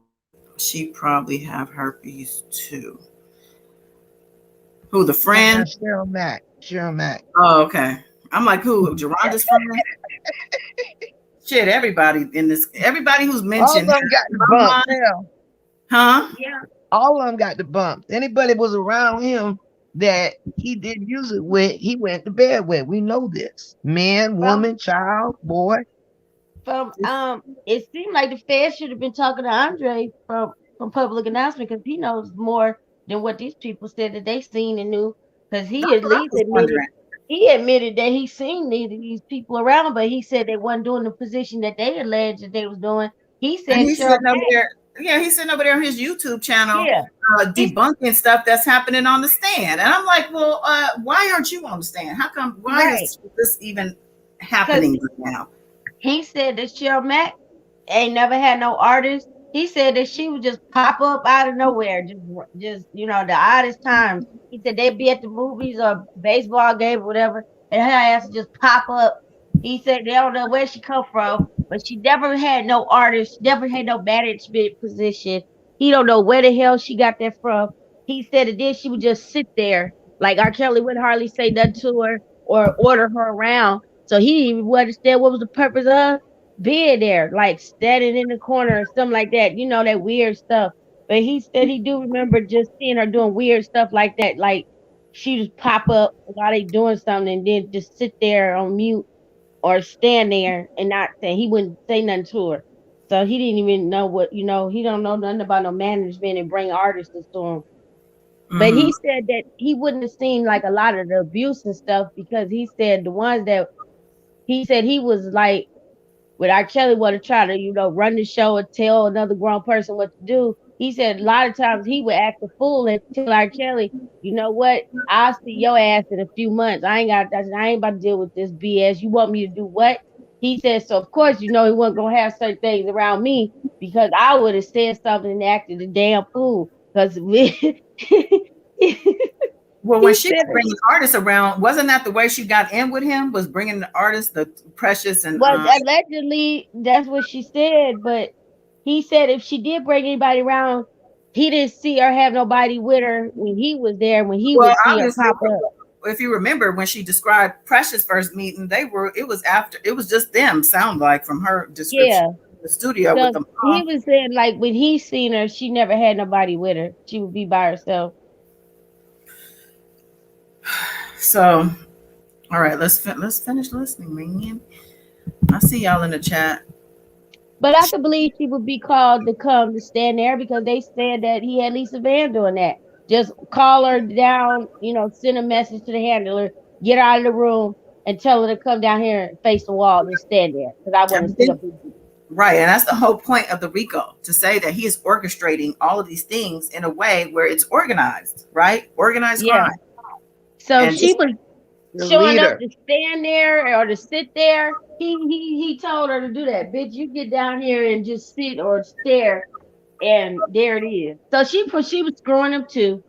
She probably have herpes too. Who, the friend? Cheryl Mack. Oh, okay. I'm like, who? Geronda's friend? Shit, everybody who's mentioned. All of them got the bump. Huh? Yeah. All of them got the bump. Anybody was around him that he did music with, he went to bed with. We know this. Man, woman, child, boy. It seemed like the Fed should have been talking to Andre from public announcement, because he knows more than what these people said that they seen and knew. Because he at least admitted that he seen these people around, but he said they wasn't doing the position that they alleged that they was doing. He said he's sitting over there. Yeah, he's sitting over there on his YouTube channel, debunking stuff that's happening on the stand. And I'm like, well, why aren't you on the stand? How come? Why is this even happening right now? He said that Cheryl Mack ain't never had no artist. He said that she would just pop up out of nowhere, just the oddest times. He said they'd be at the movies or baseball game or whatever, and her ass would just pop up. He said they don't know where she come from, but she never had no artist, never had no management position. He don't know where the hell she got that from. He said that then she would just sit there Like R. Kelly wouldn't hardly say nothing to her or order her around. So he didn't even understand what was the purpose of being there, like standing in the corner or something like that. You know, that weird stuff. But he said he do remember just seeing her doing weird stuff like that. Like she just pop up while they doing something and then just sit there on mute or stand there and not say, he wouldn't say nothing to her. So he didn't even know what, he don't know nothing about no management and bring artists to him. But Mm-hmm. he said that he wouldn't have seen like a lot of the abuse and stuff because he said the ones that he said he was like, when R. Kelly would to try to, run the show or tell another grown person what to do, he said a lot of times he would act a fool and tell R. Kelly, you know what? I'll see your ass in a few months. I ain't about to deal with this BS. You want me to do what? He said, so of course, he wasn't gonna have certain things around me because I would have said something and acted a damn fool. Because Well, when he she said was bringing artists around, wasn't that the way she got in with him? Was bringing the artists, the Precious and well, allegedly, that's what she said. But he said if she did bring anybody around, he didn't see her have nobody with her when he was there. When he well, would see her obviously, pop up. if you remember when she described Precious first meeting, it was just them. Sound like from her description, Yeah. the studio with So the he mom. was saying like when he seen her, she never had nobody with her. She would be by herself. So, all right, let's finish listening, man. I see y'all in the chat. But I could believe she would be called to come to stand there because they said that he had Lisa Van doing that. Just call her down, send a message to the handler, get her out of the room, and tell her to come down here and face the wall and stand there because I want to sit up. Right, and that's the whole point of the Rico, to say that he is orchestrating all of these things in a way where it's organized, right? Organized crime. So And she was showing up leader. to stand there or to sit there. He told her to do that. Bitch, you get down here and just sit or stare, and there it is. So she was screwing him too.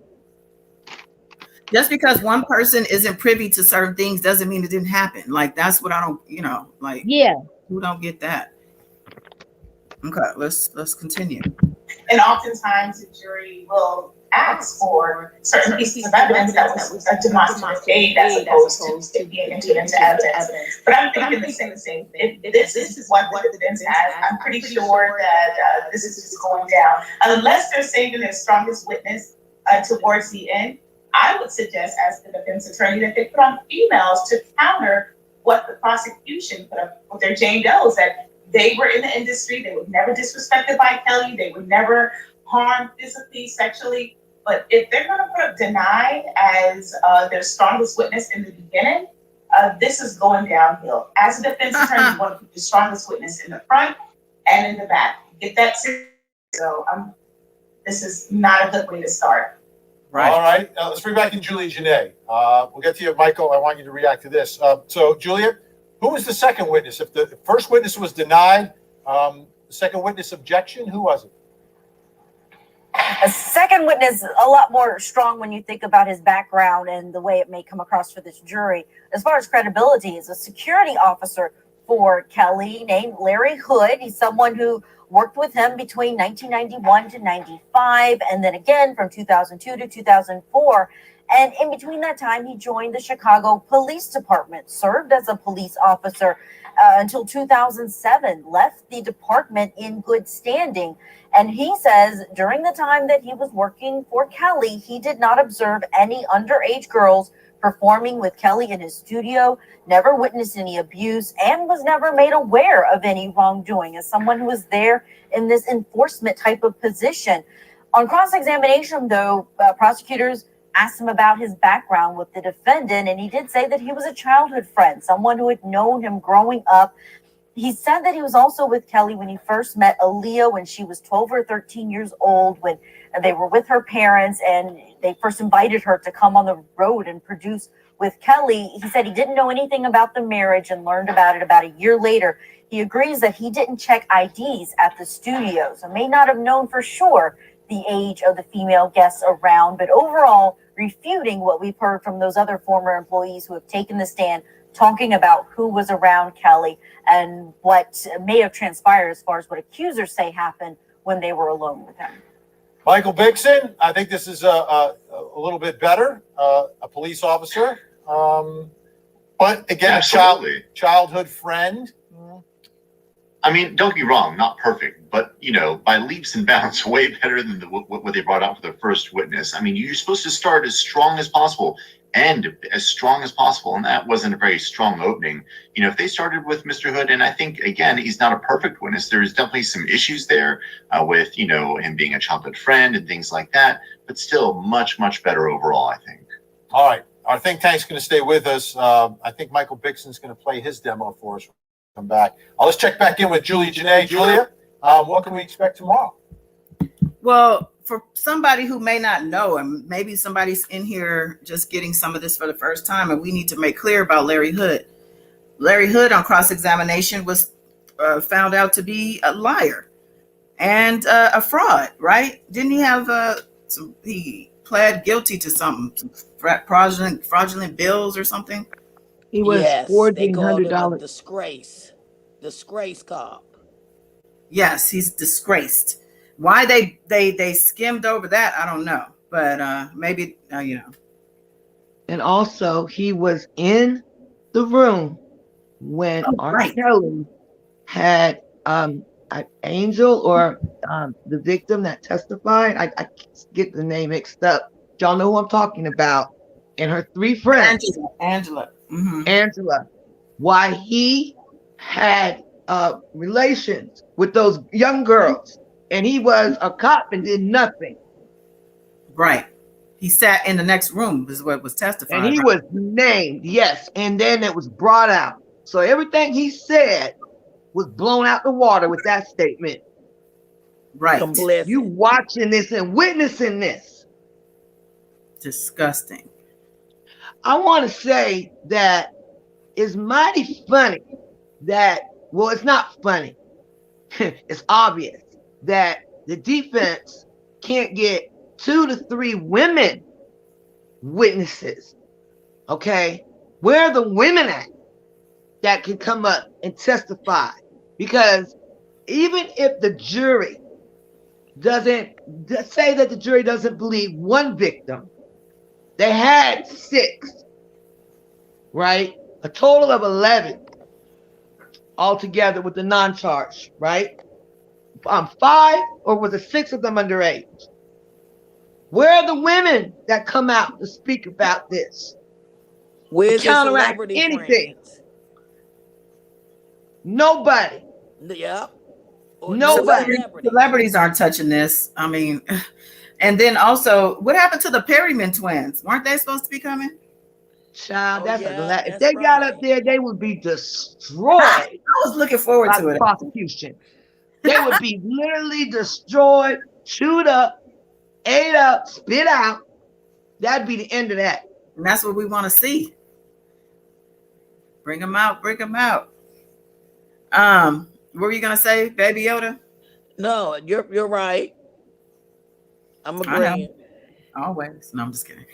Just because one person isn't privy to certain things doesn't mean it didn't happen. Like that's what I don't, Yeah. Who don't get that? Okay, let's continue. And oftentimes the jury will ask for certain pieces of evidence that was a demonstrative aid as opposed to being entered into evidence. But I'm thinking the same thing. If this is what the evidence has, I'm pretty sure that this is just going down. Unless they're saving their strongest witness towards the end, I would suggest as the defense attorney that they put on females to counter what the prosecution put up with their Jane Does, that they were in the industry, they were never disrespected by Kelly, they were never harmed physically, sexually. But if they're going to put up denied as their strongest witness in the beginning, this is going downhill. As a defense attorney, you want to put the strongest witness in the front and in the back. Get that serious. So this is not a good way to start. Right. All right. Let's bring back in Julia Janae. We'll get to you, Michael. I want you to react to this. So, Julia, who was the second witness? If the first witness was denied, the second witness objection, who was it? A second witness, a lot more strong when you think about his background and the way it may come across for this jury. As far as credibility, is a security officer for Kelly named Larry Hood. He's someone who worked with him between 1991 to 95, and then again from 2002 to 2004. And in between that time, he joined the Chicago Police Department, served as a police officer until 2007, left the department in good standing. And he says during the time that he was working for Kelly, he did not observe any underage girls performing with Kelly in his studio, never witnessed any abuse, and was never made aware of any wrongdoing as someone who was there in this enforcement type of position. On cross-examination, though, prosecutors asked him about his background with the defendant, and he did say that he was a childhood friend, someone who had known him growing up. He said that he was also with Kelly when he first met Aaliyah when she was 12 or 13 years old, when they were with her parents and they first invited her to come on the road and produce with Kelly. He said he didn't know anything about the marriage and learned about it about a year later. He agrees that he didn't check IDs at the studio, so may not have known for sure the age of the female guests around, but overall refuting what we've heard from those other former employees who have taken the stand, talking about who was around Kelly and what may have transpired as far as what accusers say happened when they were alone with him. Michael Bixon, I think this is a a little bit better, a police officer. But again, Absolutely. childhood friend. I mean, don't get me wrong, not perfect, but by leaps and bounds, way better than what they brought out for the first witness. I mean, you're supposed to start as strong as possible, end as strong as possible, and that wasn't a very strong opening. If they started with Mr. Hood, and I think again, he's not a perfect witness. There's definitely some issues there with him being a childhood friend and things like that, but still much better overall, I think. All right, our think tank's going to stay with us. I think Michael Bixen's going to play his demo for us. Come back. Let's check back in with Julia Janae. Julia, what can we expect tomorrow? Well, for somebody who may not know, and maybe somebody's in here just getting some of this for the first time, and we need to make clear about Larry Hood. Larry Hood on cross-examination was found out to be a liar and a fraud, right? Didn't he have he pled guilty to something, some fraudulent bills or something? He was they called him a disgrace cop. Yes, he's disgraced. Why they skimmed over that, I don't know, but maybe And also, he was in the room when R. Kelly had an Angel or the victim that testified. I get the name mixed up. Y'all know who I'm talking about. And her three friends. Angela. Mm-hmm. Angela. Why he had relations with those young girls. And he was a cop and did nothing. Right. He sat in the next room, is what was testified. And he was named, yes. And then it was brought out. So everything he said was blown out the water with that statement. Right. You watching this and witnessing this. Disgusting. I want to say that it's mighty funny that, well, it's not funny. It's obvious that the defense can't get 2 to 3 women witnesses. Okay? Where are the women at that can come up and testify? Because even if the jury doesn't say that the jury doesn't believe one victim, they had 6, right? A total of 11 altogether with the non-charge, right? 5, or was it 6 of them underage? Where are the women that come out to speak about this? Where's to counteract anything? Friends? Nobody. Yep. Nobody. Celebrities aren't touching this. I mean, and then also, what happened to the Perryman twins? Weren't they supposed to be coming? Child, if they got up there, they would be destroyed. I was looking forward to it. Prosecution. They would be literally destroyed, chewed up, ate up, spit out. That'd be the end of that. And that's what we want to see. Bring them out. Bring them out. What were you gonna say, Baby Yoda? No, you're right. I'm agreeing. Always. No, I'm just kidding.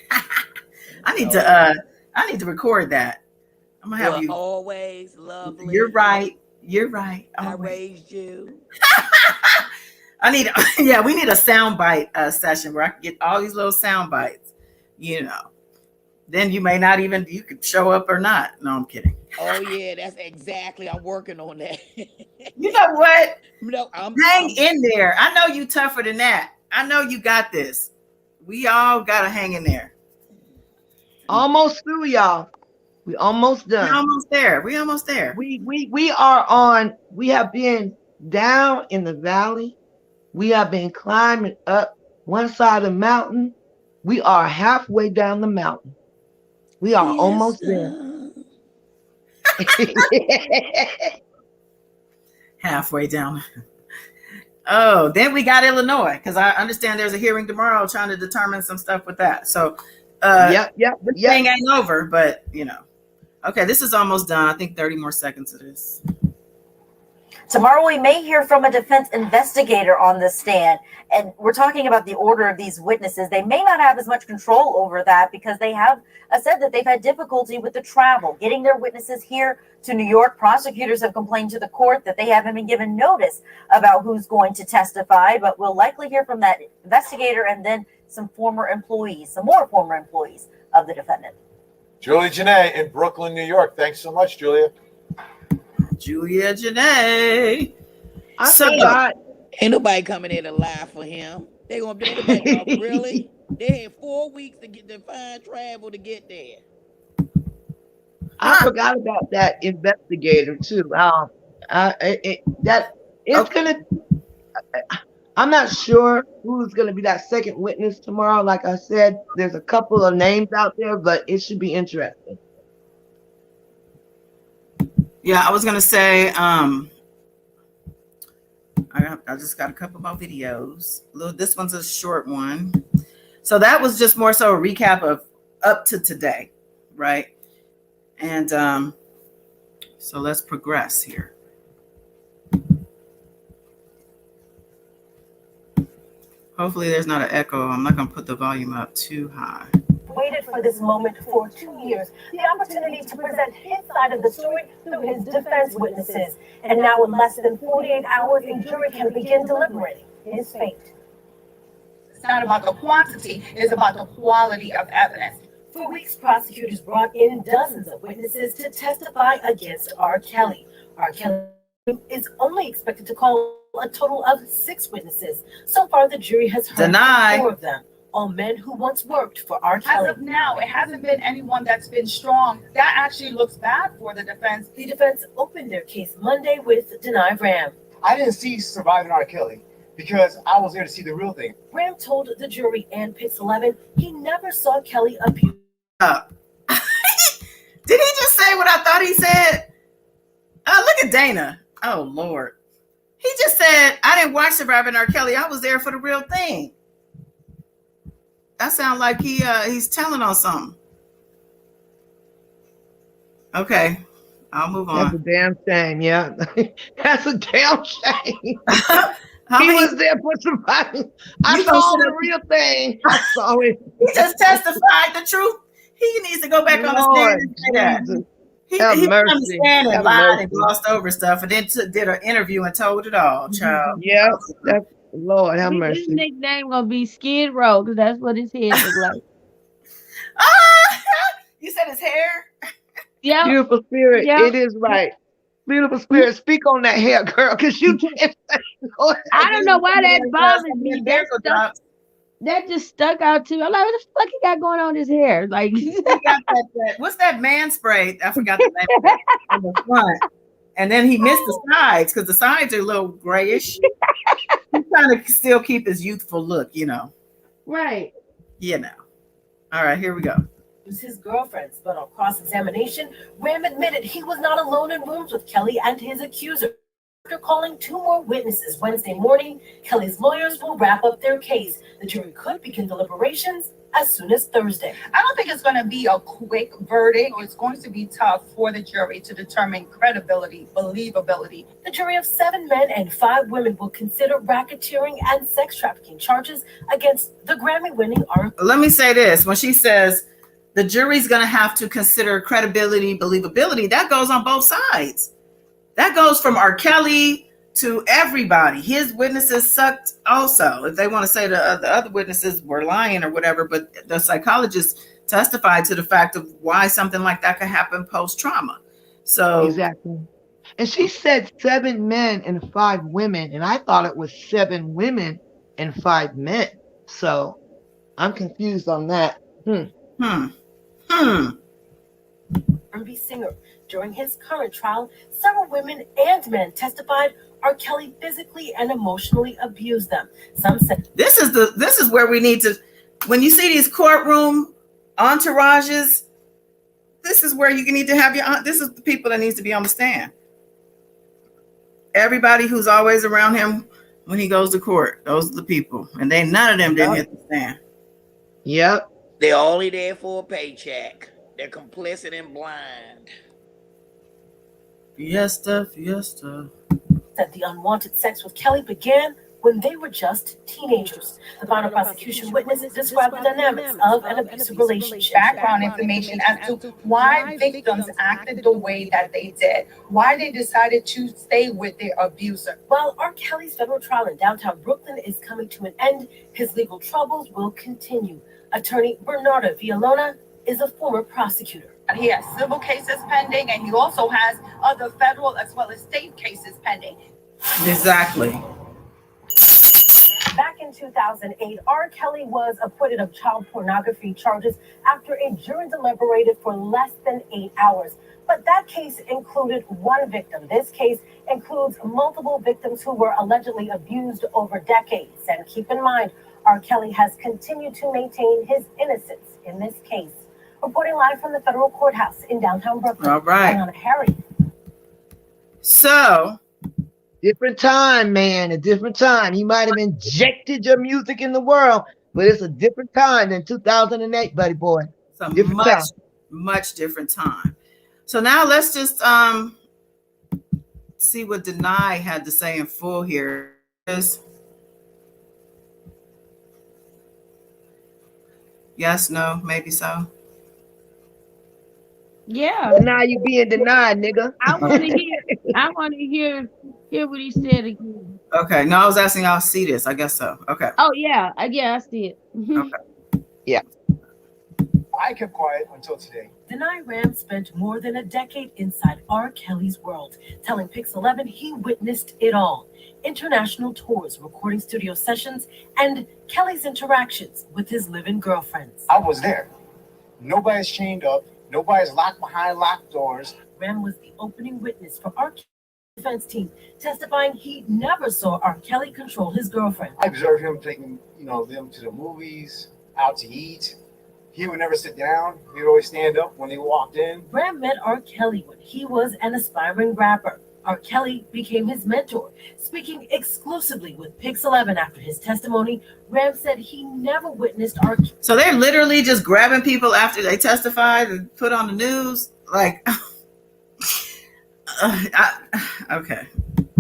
I need to record that. I'm gonna have you always lovely. You're right. You're right. I raised you. we need a sound bite session where I can get all these little sound bites. Then you may not even, you could show up or not. No, I'm kidding. Oh yeah, that's exactly. I'm working on that. You know what? No, hang in there. I know you tougher than that. I know you got this. We all gotta hang in there. Almost through, y'all. We almost done. We almost there. We have been down in the valley. We have been climbing up one side of the mountain. We are halfway down the mountain. We are almost there. Halfway down. Oh, then we got Illinois, because I understand there's a hearing tomorrow trying to determine some stuff with that. So this thing ain't over, but okay, this is almost done. I think 30 more seconds of this. Tomorrow we may hear from a defense investigator on the stand, and we're talking about the order of these witnesses. They may not have as much control over that because they have said that they've had difficulty with the travel, getting their witnesses here to New York. Prosecutors have complained to the court that they haven't been given notice about who's going to testify, but we'll likely hear from that investigator and then some more former employees of the defendant. Julia Janae in Brooklyn, New York. Thanks so much, Julia. Julia Janae. I forgot. Ain't nobody coming in to lie for him. They gonna really? They had 4 weeks to find travel to get there. I forgot about that investigator too. I'm not sure who's gonna be that second witness tomorrow. Like I said, there's a couple of names out there, but it should be interesting. Yeah, I was gonna say, I just got a couple more videos. This one's a short one. So that was just more so a recap of up to today, right? And so let's progress here. Hopefully there's not an echo. I'm not gonna put the volume up too high. Waited for this moment for 2 years, the opportunity to present his side of the story through his defense witnesses. And now in less than 48 hours, a jury can begin deliberating his fate. It's not about the quantity, it's about the quality of evidence. For weeks, prosecutors brought in dozens of witnesses to testify against R. Kelly. R. Kelly is only expected to call a total of 6 witnesses. So far, the jury has heard 4 of them, all men who once worked for R. Kelly. As of now, it hasn't been anyone that's been strong. That actually looks bad for the defense. The defense opened their case Monday with deny Ram. I didn't see Surviving R. Kelly because I was there to see the real thing. Ram told the jury and Pix 11 he never saw Kelly abuse. Did he just say what I thought he said? Oh, look at Dana. Oh, Lord. He just said, I didn't watch Surviving R. Kelly. I was there for the real thing. That sounds like he's telling on something. Okay, I'll move on. That's a damn shame, yeah. That's a damn shame. He was there for Surviving. I saw the real thing. I saw it. He just testified the truth. He needs to go back on the stand and say that. He understand and lied and glossed over stuff, and then did an interview and told it all, child. Yeah, that's Lord have mercy. His nickname gonna be Skid Row because that's what his head looks like. You said his hair? Yeah. Beautiful spirit. Yep. It is right. Beautiful spirit. Speak on that hair, girl, because you can't. I don't know why that bothers me. That just stuck out too. I'm like, what the fuck he got going on his hair? Like, he got that, what's that man spray? I forgot the name of it on the front. And then he missed the sides because the sides are a little grayish. He's trying to still keep his youthful look, you know. Right. You know. All right, here we go. It was his girlfriend's, but on cross-examination, Ram admitted he was not alone in rooms with Kelly and his accuser. After calling 2 more witnesses Wednesday morning, Kelly's lawyers will wrap up their case. The jury could begin deliberations as soon as Thursday. I don't think it's going to be a quick verdict. It's going to be tough for the jury to determine credibility, believability. The jury of 7 men and 5 women will consider racketeering and sex trafficking charges against the Grammy-winning R. Let me say this. When she says the jury's going to have to consider credibility, believability, that goes on both sides. That goes from R. Kelly to everybody. His witnesses sucked also. If they want to say the other witnesses were lying or whatever, but the psychologist testified to the fact of why something like that could happen post-trauma. So exactly. And she said 7 men and 5 women, and I thought it was 7 women and 5 men. So I'm confused on that. R&B singer. During his current trial, several women and men testified R. Kelly physically and emotionally abused them. Some said this is where we need to, when you see these courtroom entourages, this is where you need to have this is the people that needs to be on the stand. Everybody who's always around him when he goes to court, those are the people. And none of them didn't hit the stand. Yep. They're only there for a paycheck. They're complicit and blind. Fiesta. that the unwanted sex with Kelly began when they were just teenagers. The final prosecution witness described the dynamics of an abusive relationship. Background information as to why victims acted the way that they did, why they decided to stay with their abuser. While R. Kelly's federal trial in downtown Brooklyn is coming to an end, his legal troubles will continue. Attorney Bernardo Villalona is a former prosecutor. He has civil cases pending, and he also has other federal as well as state cases pending. Exactly. Back in 2008, R. Kelly was acquitted of child pornography charges after a jury deliberated for less than 8 hours. But that case included one victim. This case includes multiple victims who were allegedly abused over decades. And keep in mind, R. Kelly has continued to maintain his innocence in this case. Reporting live from the federal courthouse in downtown Brooklyn. All right. Diana Harry. So, different time, man. A different time. You might have injected your music in the world, but it's a different time than 2008, buddy boy. It's a different time. Much different time. So now let's just see what Deny had to say in full here. Yes, no, maybe so. Yeah. Now you being denied, nigga. I want to hear what he said again. Okay. No, I was asking y'all to see this. I guess so. Okay. Oh yeah. I see it. Okay. Yeah. I kept quiet until today. Deny Ram spent more than a decade inside R. Kelly's world, telling Pix 11 he witnessed it all. International tours, recording studio sessions, and Kelly's interactions with his live-in girlfriends. I was there. Nobody's chained up. Nobody's locked behind locked doors. Ram was the opening witness for R. Kelly's defense team, testifying he never saw R. Kelly control his girlfriend. I observed him taking, them to the movies, out to eat. He would never sit down. He would always stand up when they walked in. Ram met R. Kelly when he was an aspiring rapper. R. Kelly became his mentor. Speaking exclusively with Pix 11 after his testimony, Ram said he never witnessed R. So they're literally just grabbing people after they testified and put on the news? Like, okay.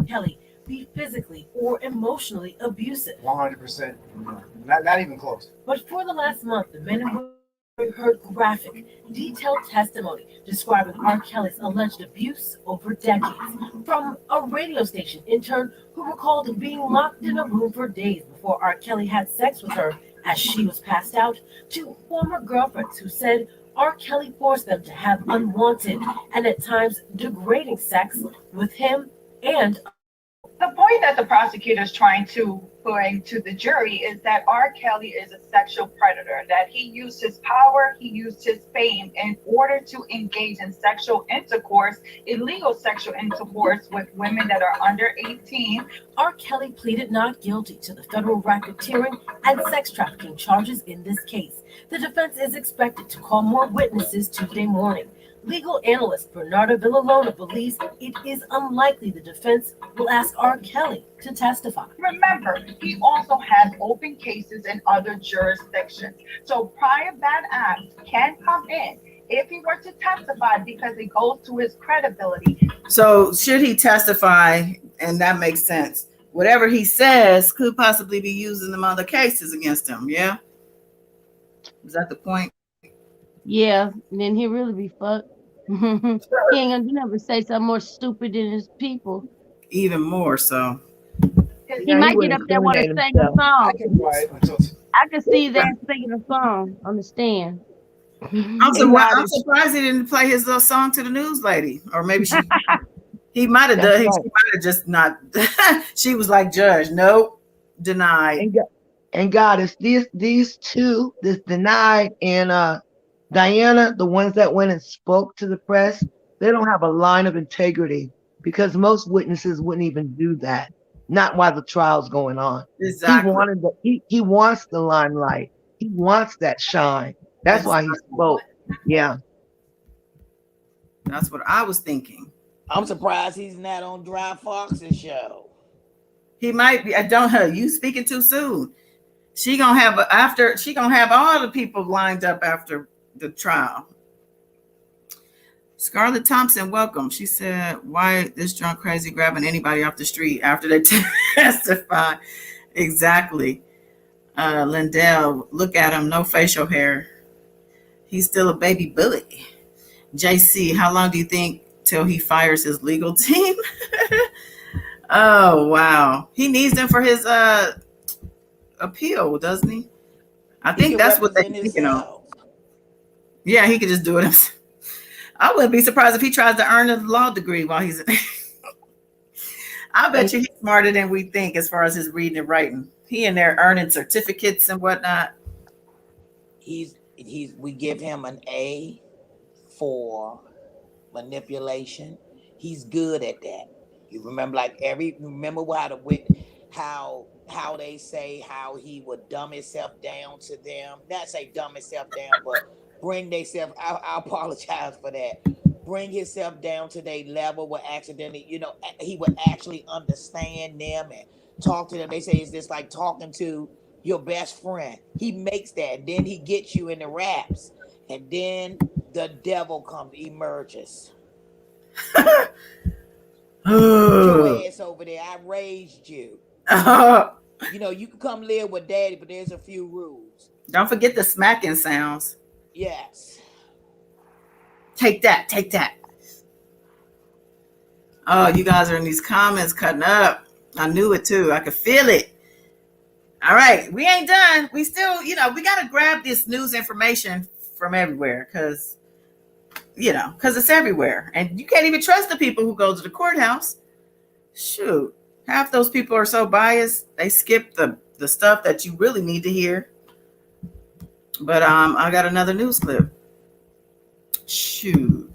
Kelly be physically or emotionally abusive. 100%. Not even close. But for the last month, the men and women heard graphic, detailed testimony describing R. Kelly's alleged abuse over decades. From a radio station intern who recalled being locked in a room for days before R. Kelly had sex with her as she was passed out, to former girlfriends who said R. Kelly forced them to have unwanted and at times degrading sex with him and The point that the prosecutor is trying to bring to the jury is that R. Kelly is a sexual predator, that he used his power, he used his fame in order to engage in sexual intercourse, illegal sexual intercourse with women that are under 18. R. Kelly pleaded not guilty to the federal racketeering and sex trafficking charges in this case. The defense is expected to call more witnesses Tuesday morning. Legal analyst Bernardo Villalona believes it is unlikely the defense will ask R. Kelly to testify. Remember, he also has open cases in other jurisdictions. So prior bad acts can come in if he were to testify because it goes to his credibility. So should he testify, and that makes sense, whatever he says could possibly be used in them other cases against him, yeah? Is that the point? Yeah, then he really be fucked. He ain't gonna never say something more stupid than his people. Even more so. He might get up there and want to sing a song. I can see that singing a song on the stand. I'm surprised he didn't play his little song to the news lady. Or maybe he might have done. He might have just not. She was like, Judge, nope, denied. And God, it's these two, this Denied and Diana, the ones that went and spoke to the press, they don't have a line of integrity because most witnesses wouldn't even do that. Not while the trial's going on. Exactly. He wants the limelight. He wants that shine. That's why he spoke. Yeah. That's what I was thinking. I'm surprised he's not on Dry Fox's show. He might be. I don't know. You speaking too soon. She gonna have all the people lined up after the trial. Scarlett Thompson, welcome. She said, why this drunk crazy grabbing anybody off the street after they testify? Exactly. Lindell, look at him, no facial hair. He's still a baby bully. JC, how long do you think till he fires his legal team? Oh wow. He needs them for his appeal, doesn't he? I He think can that's what they're represent thinking of. himself. Yeah, he could just do it himself. I wouldn't be surprised if he tries to earn a law degree while he's I bet you he's smarter than we think as far as his reading and writing. He in there earning certificates and whatnot. We give him an A for manipulation. He's good at that. You remember remember how they say how he would dumb himself down to them. Not say dumb himself down, but bring themselves. I apologize for that. Bring himself down to their level where accidentally, he would actually understand them and talk to them. They say it's just like talking to your best friend. He makes that. Then he gets you in the raps. And then the devil emerges. Put your ass over there. I raised you. You can come live with daddy, but there's a few rules. Don't forget the smacking sounds. Yes. Take that. Take that. Oh, you guys are in these comments cutting up. I knew it too. I could feel it. All right. We ain't done. We still, we got to grab this news information from everywhere because it's everywhere. And you can't even trust the people who go to the courthouse. Shoot. Half those people are so biased, they skip the stuff that you really need to hear. But I got another news clip. Shoot.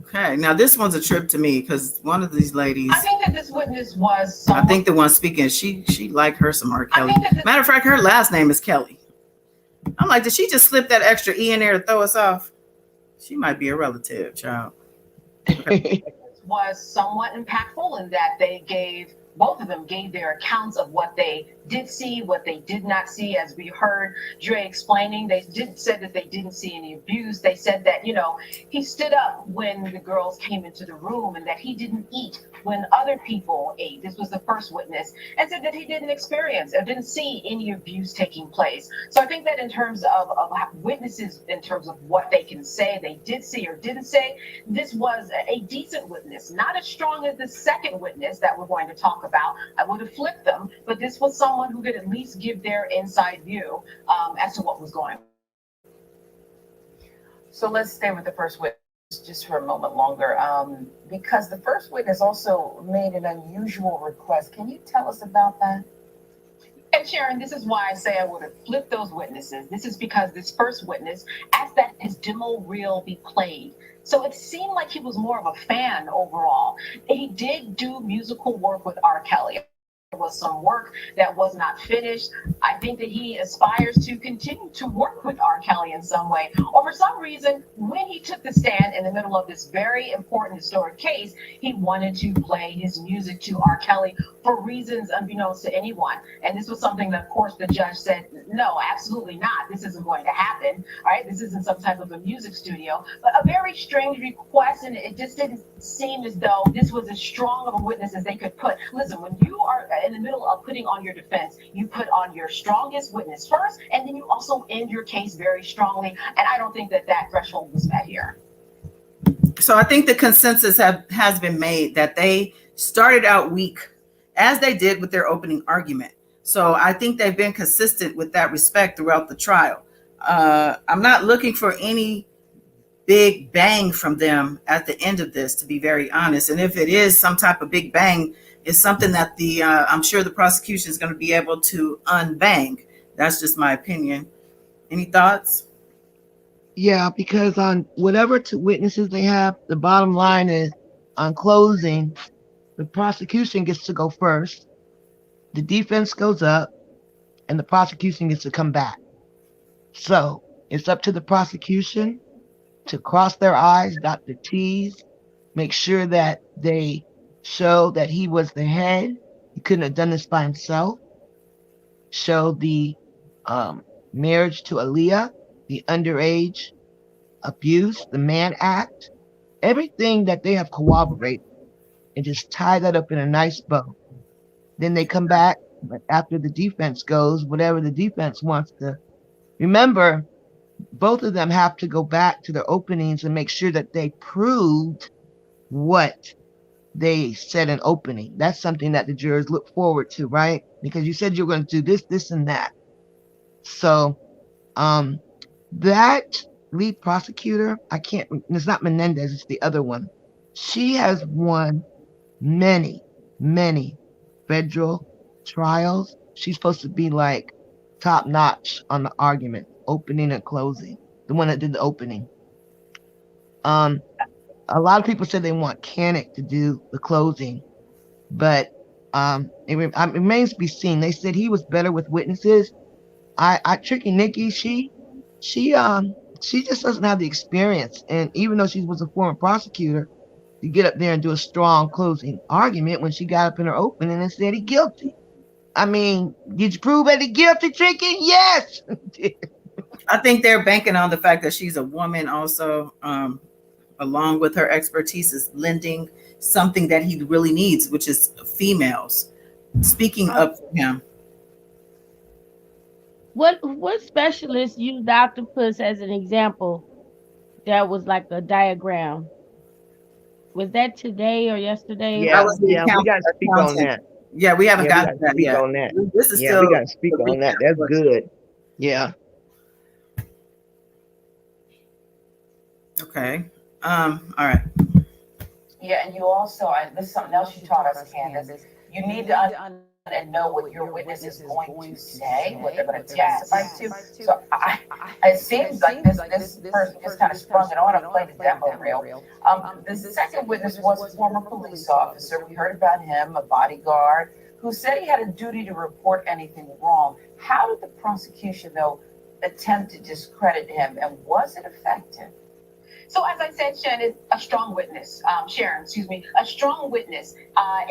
Okay, now this one's a trip to me because one of these ladies. I think that this witness was. I think the one speaking, she liked her some R. Kelly. Matter of fact, her last name is Kelly. I'm like, did she just slip that extra E in there to throw us off? She might be a relative, child. Okay. Was somewhat impactful in that both of them gave their accounts of what they did see, what they did not see. As we heard Dre explaining, they said that they didn't see any abuse. They said that, he stood up when the girls came into the room and that he didn't eat when other people ate. This was the first witness, and said that he didn't experience or didn't see any abuse taking place. So I think that in terms of witnesses, in terms of what they can say, they did see or didn't say, this was a decent witness, not as strong as the second witness that we're going to talk about. I would have flipped them, but this was someone who could at least give their inside view as to what was going on. So let's stay with the first witness just for a moment longer, because the first witness also made an unusual request. Can you tell us about that? And Sharon, this is why I say I would have flipped those witnesses. This is because this first witness asked that his demo reel be played. So it seemed like he was more of a fan overall. He did do musical work with R. Kelly. There was some work that was not finished. I think that he aspires to continue to work with R. Kelly in some way. Or for some reason, when he took the stand in the middle of this very important historic case, he wanted to play his music to R. Kelly for reasons unbeknownst to anyone. And this was something that, of course, the judge said, no, absolutely not. This isn't going to happen. All right, this isn't some type of a music studio. But a very strange request, and it just didn't seem as though this was as strong of a witness as they could put. Listen, when you are in the middle of putting on your defense, you put on your strongest witness first, and then you also end your case very strongly. And I don't think that threshold was met here. So I think the consensus has been made that they started out weak, as they did with their opening argument. So I think they've been consistent with that respect throughout the trial. I'm not looking for any big bang from them at the end of this, to be very honest. And if it is some type of big bang, it's something that I'm sure the prosecution is going to be able to unbang. That's just my opinion. Any thoughts? Yeah, because on whatever two witnesses they have, the bottom line is on closing, the prosecution gets to go first, the defense goes up, and the prosecution gets to come back. So it's up to the prosecution to cross their I's, dot their T's, make sure that they show that he was the head. He couldn't have done this by himself. Show the marriage to Aaliyah, the underage abuse, the Mann Act, everything that they have corroborated and just tie that up in a nice bow. Then they come back after the defense goes, whatever the defense wants to. Remember, both of them have to go back to their openings and make sure that they proved what they said in opening. That's something that the jurors look forward to, right? Because you said you were going to do this, this, and that. So that lead prosecutor, it's not Menendez, it's the other one. She has won many, many federal trials. She's supposed to be like top notch on the argument, opening and closing. The one that did the opening. A lot of people said they want Canick to do the closing, but it remains to be seen. They said he was better with witnesses. Tricky Nikki, she just doesn't have the experience, and even though she was a former prosecutor, to get up there and do a strong closing argument when she got up in her opening and said he guilty. I mean, did you prove Eddie guilty, Tricky? Yes. I think they're banking on the fact that she's a woman also, along with her expertise, is lending something that he really needs, which is females speaking up for him. What specialist used Tha Dopess as an example? That was like a diagram. Was that today or yesterday? Yeah, we got to speak on that. Yeah, we haven't gotten that yet. On that. This is we got to speak on that. That's good. Yeah. Okay. All right. Yeah, and you also, this is something else you taught us, Candace. You need to and know what your witness is going to say, what they're going to testify to. So it seems like this person just kind of sprung it on and played the demo reel. The second witness was a former police officer. We heard about him, a bodyguard, who said he had a duty to report anything wrong. How did the prosecution, though, attempt to discredit him, and was it effective? So as I said, Sharon, a strong witness, a strong witness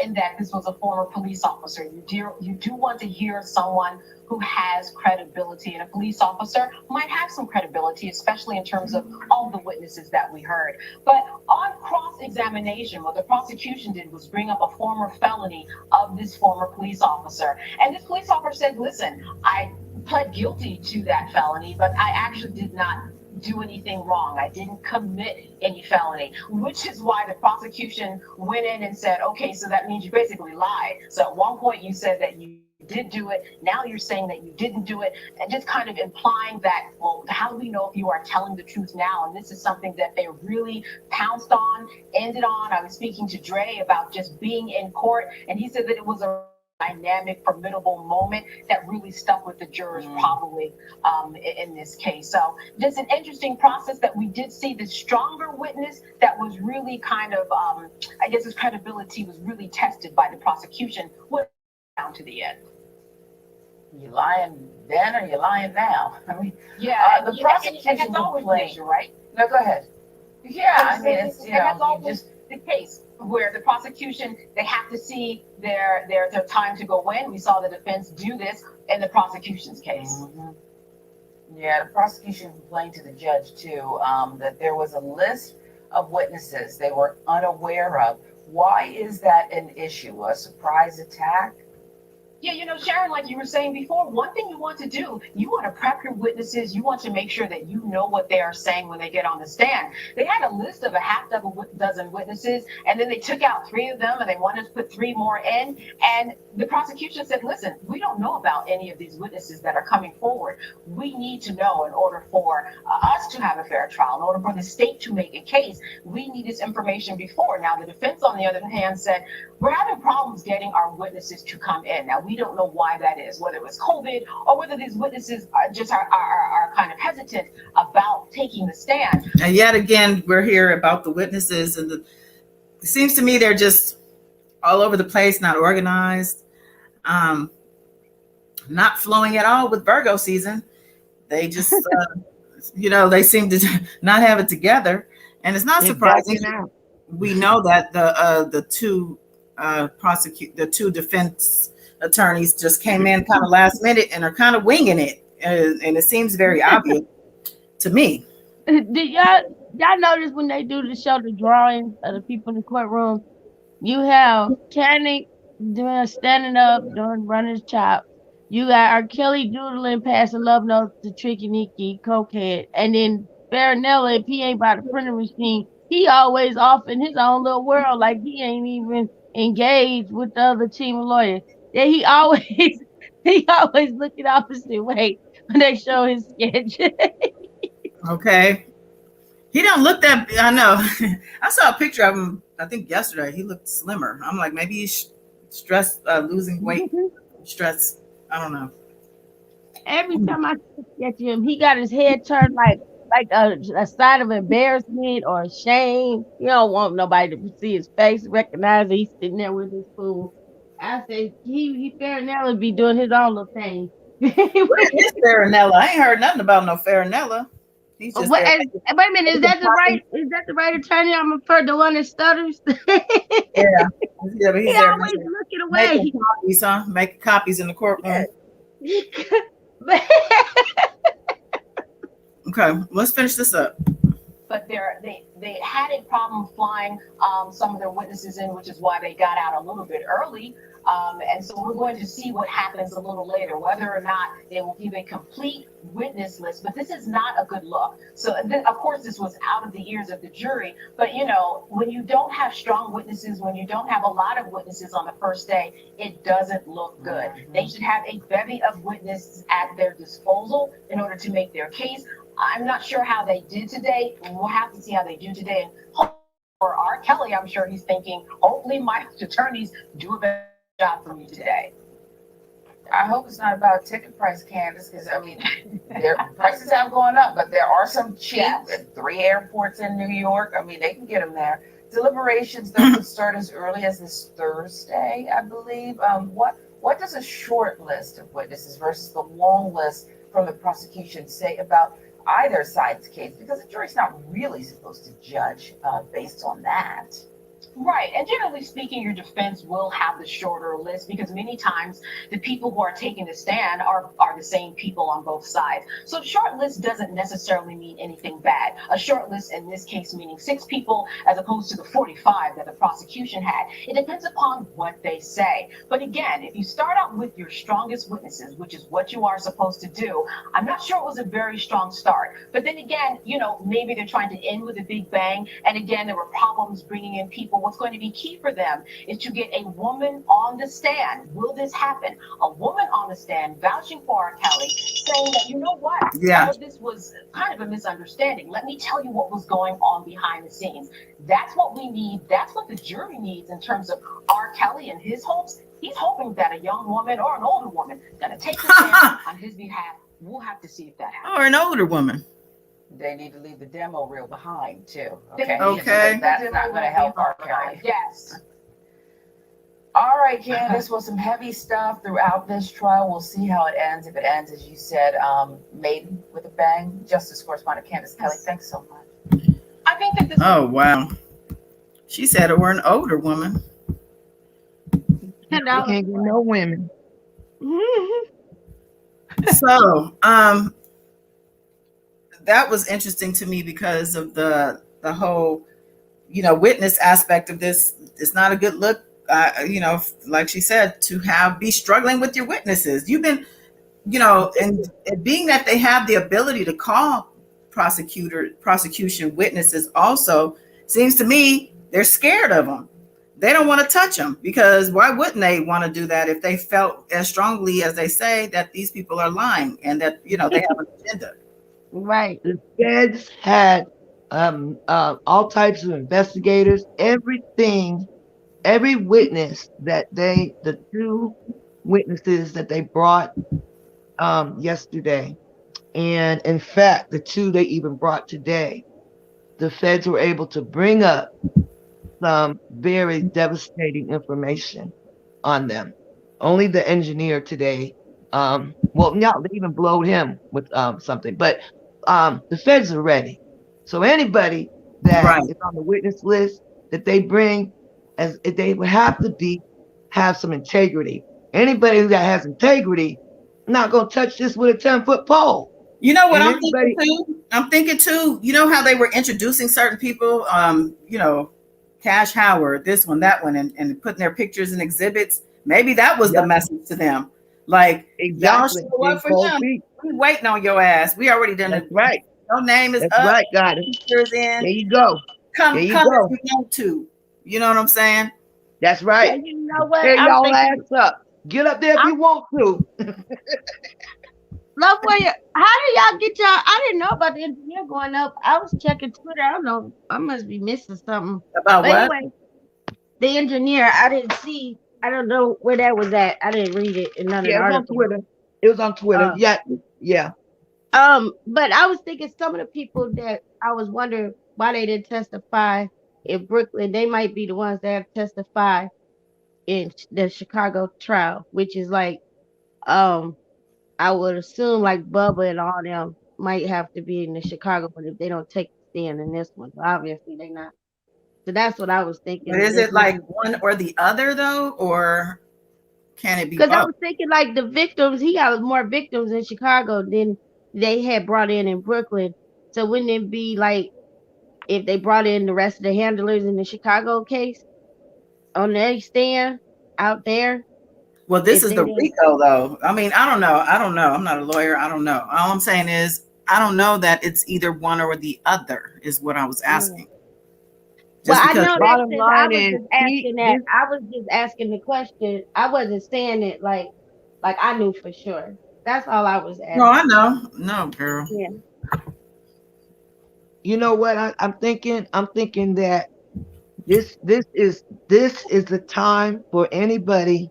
in that this was a former police officer. You do want to hear someone who has credibility, and a police officer might have some credibility, especially in terms of all the witnesses that we heard. But on cross-examination, what the prosecution did was bring up a former felony of this former police officer. And this police officer said, listen, I pled guilty to that felony, but I actually did not do anything wrong. I didn't commit any felony, which is why the prosecution went in and said, okay, so that means you basically lied. So at one point you said that you did do it. Now you're saying that you didn't do it, and just kind of implying that, well, how do we know if you are telling the truth now? And this is something that they really pounced on, ended on. I was speaking to Dre about just being in court, and he said that it was a dynamic, formidable moment that really stuck with the jurors probably in this case. So just an interesting process that we did see the stronger witness that was really kind of, I guess his credibility was really tested by the prosecution down to the end. You lying then or you lying now? I mean, the prosecution and that's always pleasure, right? No, go ahead. Yeah, I mean, it's, that's always the case where the prosecution, they have to see their time to go in. We saw the defense do this in the prosecution's case. Mm-hmm. Yeah, the prosecution complained to the judge too, that there was a list of witnesses they were unaware of. Why is that an issue? A surprise attack? Yeah, Sharon, like you were saying before, one thing you want to do, you want to prep your witnesses. You want to make sure that you know what they are saying when they get on the stand. They had a list of a half dozen witnesses, and then they took out 3 of them, and they wanted to put 3 more in. And the prosecution said, listen, we don't know about any of these witnesses that are coming forward. We need to know in order for us to have a fair trial, in order for the state to make a case. We need this information before. Now, the defense, on the other hand, said, we're having problems getting our witnesses to come in. Now, we don't know why that is, whether it was COVID or whether these witnesses are kind of hesitant about taking the stand. And yet again, we're here about the witnesses, and it seems to me they're just all over the place, not organized, not flowing at all with Virgo season. They just, they seem to not have it together, and it's not surprising. We know that the two defense attorneys just came in kind of last minute and are kind of winging it, and it seems very obvious to me. Did y'all notice when they do the show, the drawings of the people in the courtroom, you have Kenny doing standing up, doing runner's chop. You got R. Kelly doodling, passing love notes to Tricky Nicky, cokehead, and then Farinella, if he ain't by the printer machine, he always off in his own little world, like he ain't even engaged with the other team of lawyers. Yeah, he always he always looking opposite way when they show his sketch. Okay. He don't look that. I know. I saw a picture of him. I think yesterday. He looked slimmer. I'm like, maybe he's stressed, losing weight, stress. I don't know. Every time I sketch him, he got his head turned like a sign of embarrassment or shame. You don't want nobody to see his face, recognize that he's sitting there with his fool. I say he Farinella be doing his own little thing. What is Farinella? I ain't heard nothing about no Farinella. He's just Wait there. a minute, is that the right attorney? I'm referred to one that stutters. Yeah. But he's He there always looking away. making copies, huh? Making copies in the courtroom. Okay, let's finish this up. But they had a problem flying some of their witnesses in, which is why they got out a little bit early. And so we're going to see what happens a little later, whether or not they will give a complete witness list. But this is not a good look. So, of course, this was out of the ears of the jury. But, you know, when you don't have strong witnesses, when you don't have a lot of witnesses on the first day, it doesn't look good. They should have a bevy of witnesses at their disposal in order to make their case. I'm not sure how they did today. We'll have to see how they do today. And for R. Kelly, I'm sure he's thinking, hopefully my attorneys do a better job for me today. I hope it's not about ticket price, Candace, because I mean, their prices have gone up, but there are some cheap. Yes. 3 airports in New York. I mean, they can get them there. Deliberations though could start as early as this Thursday, I believe. What does a short list of witnesses versus the long list from the prosecution say about either side's case? Because the jury's not really supposed to judge based on that. Right. And generally speaking, your defense will have the shorter list because many times the people who are taking the stand are the same people on both sides. So a short list doesn't necessarily mean anything bad. A short list in this case meaning 6 people as opposed to the 45 that the prosecution had. It depends upon what they say. But again, if you start out with your strongest witnesses, which is what you are supposed to do, I'm not sure it was a very strong start. But then again, you know, maybe they're trying to end with a big bang. And again, there were problems bringing in people. What's going to be key for them is to get a woman on the stand. Will this happen? A woman on the stand vouching for R. Kelly, saying that, you know what, Yeah. all of this was kind of a misunderstanding. Let me tell you what was going on behind the scenes. That's what we need. That's what the jury needs in terms of R. Kelly and his hopes. He's hoping that a young woman or an older woman is going to take the stand on his behalf. We'll have to see if that happens. Or an older woman. They need to leave the demo reel behind too. Okay. Okay. That's not going to help R. Kelly. Yes. All right, Candace, well, some heavy stuff throughout this trial. We'll see how it ends. If it ends, as you said, maiden with a bang. Justice correspondent Candace Kelly, thanks so much. I think that this. Oh, wow. She said it were an older woman. You can't get no women. So, that was interesting to me because of the whole, you know, witness aspect of this. It's not a good look, you know, like she said, to be struggling with your witnesses. You've been, you know, and being that they have the ability to call prosecution witnesses also, seems to me they're scared of them. They don't want to touch them because why wouldn't they want to do that if they felt as strongly as they say that these people are lying and that, you know, they have an agenda. Right. The feds had all types of investigators, everything, every witness that the 2 witnesses that they brought yesterday. And in fact, the 2 they even brought today, the feds were able to bring up some very devastating information on them. Only the engineer today, well, no, they even blowed him with something, but the feds are ready. So anybody that is on the witness list that they bring, as they would have to have some integrity. Anybody that has integrity, not gonna touch this with a 10-foot pole. You know what And I'm thinking too? I'm thinking too, you know how they were introducing certain people, Cash Howard, this one, that one, and putting their pictures in exhibits. Maybe that was the message to them. Like, y'all Exactly. show up In for cold him. feet. We waiting on your ass. We already done That's it. right. Your name is That's up. right, got it. Pictures in. There you go. Come There you if go. you want to. You know what I'm saying? That's Yeah, right. you know what? Tear I'm y'all thinking. ass up. Get up there if you want to. Love where you. How do y'all get y'all? I didn't know about the engineer going up. I was checking Twitter. I don't know. I must be missing something. About But what? anyway, the engineer. I didn't see. I don't know where that was at. I didn't read it in none of the Yeah, it was on articles. Twitter. It was on Twitter. Uh, Yeah. but I was thinking some of the people that I was wondering why they didn't testify in Brooklyn. They might be the ones that testify in the Chicago trial, which is like um I would assume like Bubba and all them might have to be in the Chicago one if they don't take the stand in this one. But obviously they not. So that's what I was thinking. But is it like one or the other though, or can it be Because I both? was thinking like the victims, he got more victims in Chicago than they had brought in Brooklyn. So wouldn't it be like if they brought in the rest of the handlers in the Chicago case on their stand out there? Well, this If is they the didn't. Rico though. I mean, I don't know. I'm not a lawyer. I don't know. All I'm saying is I don't know that it's either one or the other is what I was asking. Well, Just I because know that Bottom since I line was is just asking that, I was just asking the question. I wasn't saying it like I knew for sure. That's all I was no, I asking. know. No, girl. Yeah. You know what I'm thinking? I'm thinking that this is the time for anybody,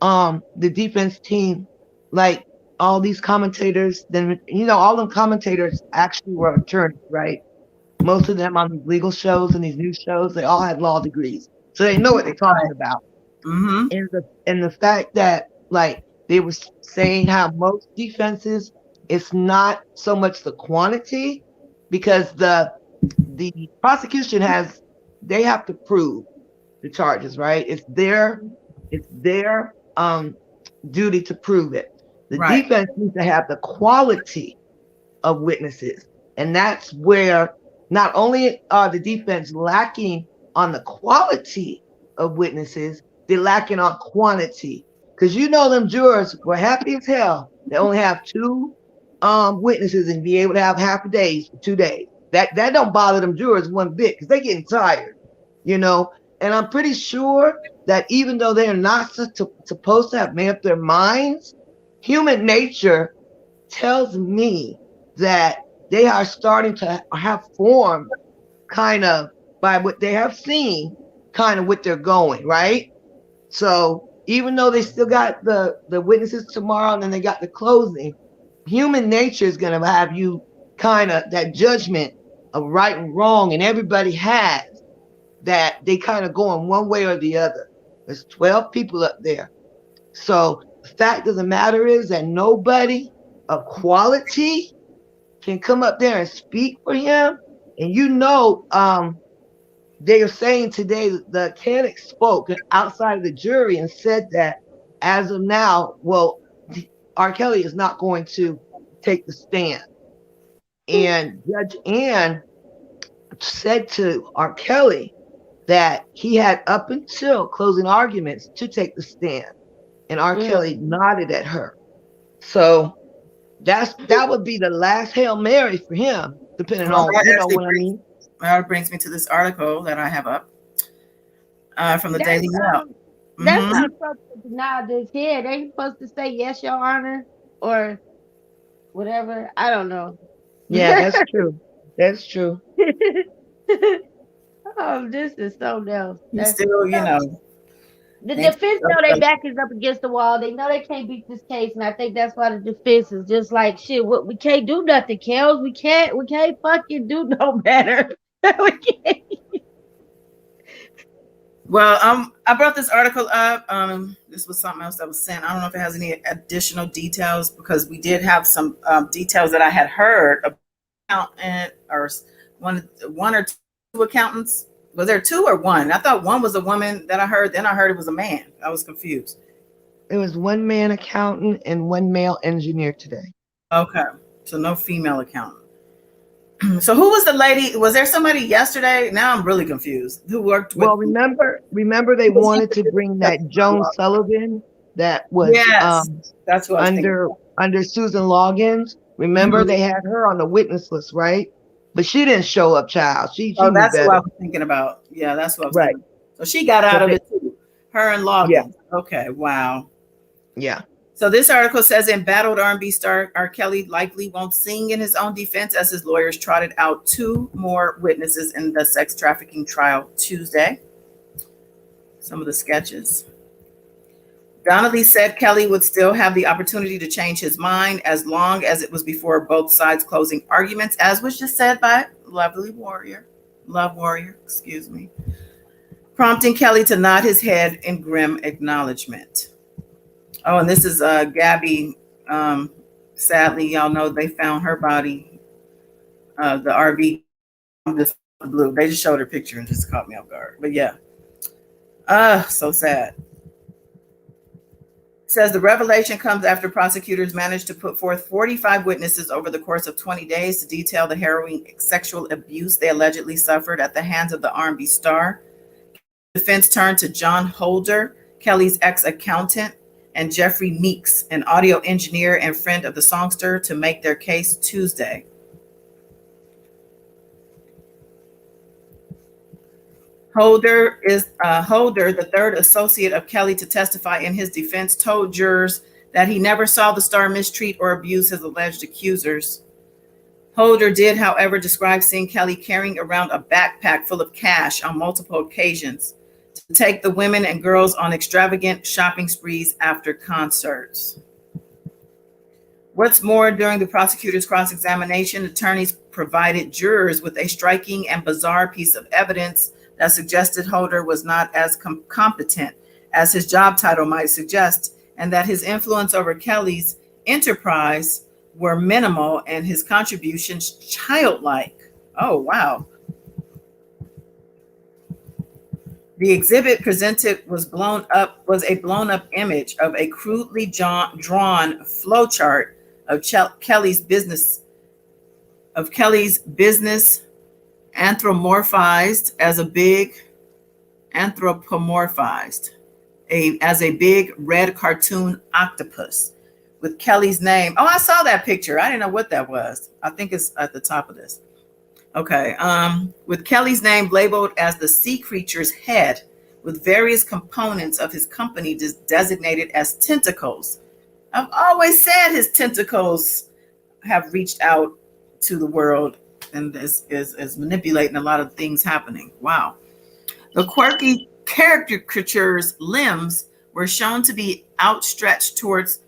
the defense team, like all these commentators, then all them commentators actually were attorneys, right? Most of them on these legal shows and these news shows, they all had law degrees. So they know what they're talking about. Mm-hmm. And the fact that like they were saying how most defenses, it's not so much the quantity, because the prosecution they have to prove the charges, right? It's their duty to prove it. The Right. defense needs to have the quality of witnesses. And that's where not only are the defense lacking on the quality of witnesses, they're lacking on quantity. Because them jurors were happy as hell. They only have two witnesses and be able to have half a day for 2 days. That don't bother them jurors one bit because they're getting tired, And I'm pretty sure that even though they're not supposed to have made up their minds, human nature tells me that they are starting to have formed kind of by what they have seen, kind of what they're going, right? So even though they still got the witnesses tomorrow and then they got the closing, human nature is going to have you kind of that judgment of right and wrong, and everybody has that they kind of go in one way or the other. There's 12 people up there. So the fact of the matter is that nobody of quality can come up there and speak for him. And they are saying today the mechanic spoke outside of the jury and said that as of now, well, R. Kelly is not going to take the stand. And Judge Ann said to R. Kelly that he had up until closing arguments to take the stand. And R. Kelly nodded at her. So that would be the last Hail Mary for him, depending on, what I mean. That brings me to this article that I have up from the Daily Mail. That's not supposed to deny this here. They supposed to say yes, Your Honor, or whatever. I don't know. Yeah, that's true. That's true. Oh, this is so dumb. He's still, The defense know their back is up against the wall. They know they can't beat this case, and I think that's why the defense is just like shit. What we can't do nothing, Kels. We can't fucking do no better. We can't. Well, I brought this article up. This was something else that was sent. I don't know if it has any additional details because we did have some details that I had heard about or one or two accountants. Was there two or one? I thought one was a woman that I heard. Then I heard it was a man. I was confused. It was one man accountant and one male engineer today. Okay. So no female accountant. So who was the lady? Was there somebody yesterday? Now I'm really confused. Who worked with? Well, remember they wanted to bring that Joan Sullivan that was Yes, that's what I was under Susan Loggins. Remember they had her on the witness list, right? But she didn't show up, child. She knew that's better. what I was thinking about. Yeah, that's what I was thinking. So she got out of it too. Her and Loggins. Yeah. Okay, wow. Yeah. So this article says embattled R&B star R. Kelly likely won't sing in his own defense as his lawyers trotted out 2 more witnesses in the sex trafficking trial Tuesday. Some of the sketches. Donnelly said Kelly would still have the opportunity to change his mind as long as it was before both sides' closing arguments, as was just said by Love Warrior, prompting Kelly to nod his head in grim acknowledgement. Oh, and this is Gabby. Sadly, y'all know they found her body, the RV, just blue. They just showed her picture and just caught me off guard. But yeah, so sad. Says the revelation comes after prosecutors managed to put forth 45 witnesses over the course of 20 days to detail the harrowing sexual abuse they allegedly suffered at the hands of the R&B star. Defense turned to John Holder, Kelly's ex-accountant, and Jeffrey Meeks, an audio engineer and friend of the songster, to make their case Tuesday. Holder, the third associate of Kelly to testify in his defense, told jurors that he never saw the star mistreat or abuse his alleged accusers. Holder did, however, describe seeing Kelly carrying around a backpack full of cash on multiple occasions to take the women and girls on extravagant shopping sprees after concerts. What's more, during the prosecutor's cross-examination, attorneys provided jurors with a striking and bizarre piece of evidence that suggested Holder was not as competent as his job title might suggest, and that his influence over Kelly's enterprise were minimal and his contributions childlike. Oh, wow. The exhibit presented was a blown up image of a crudely drawn flowchart of Kelly's business anthropomorphized as a big red cartoon octopus with Kelly's name. Oh, I saw that picture. I didn't know what that was. I think it's at the top of this. Okay. With Kelly's name labeled as the sea creature's head, with various components of his company designated as tentacles. I've always said his tentacles have reached out to the world and is manipulating a lot of things happening. Wow. The quirky caricature's limbs were shown to be outstretched towards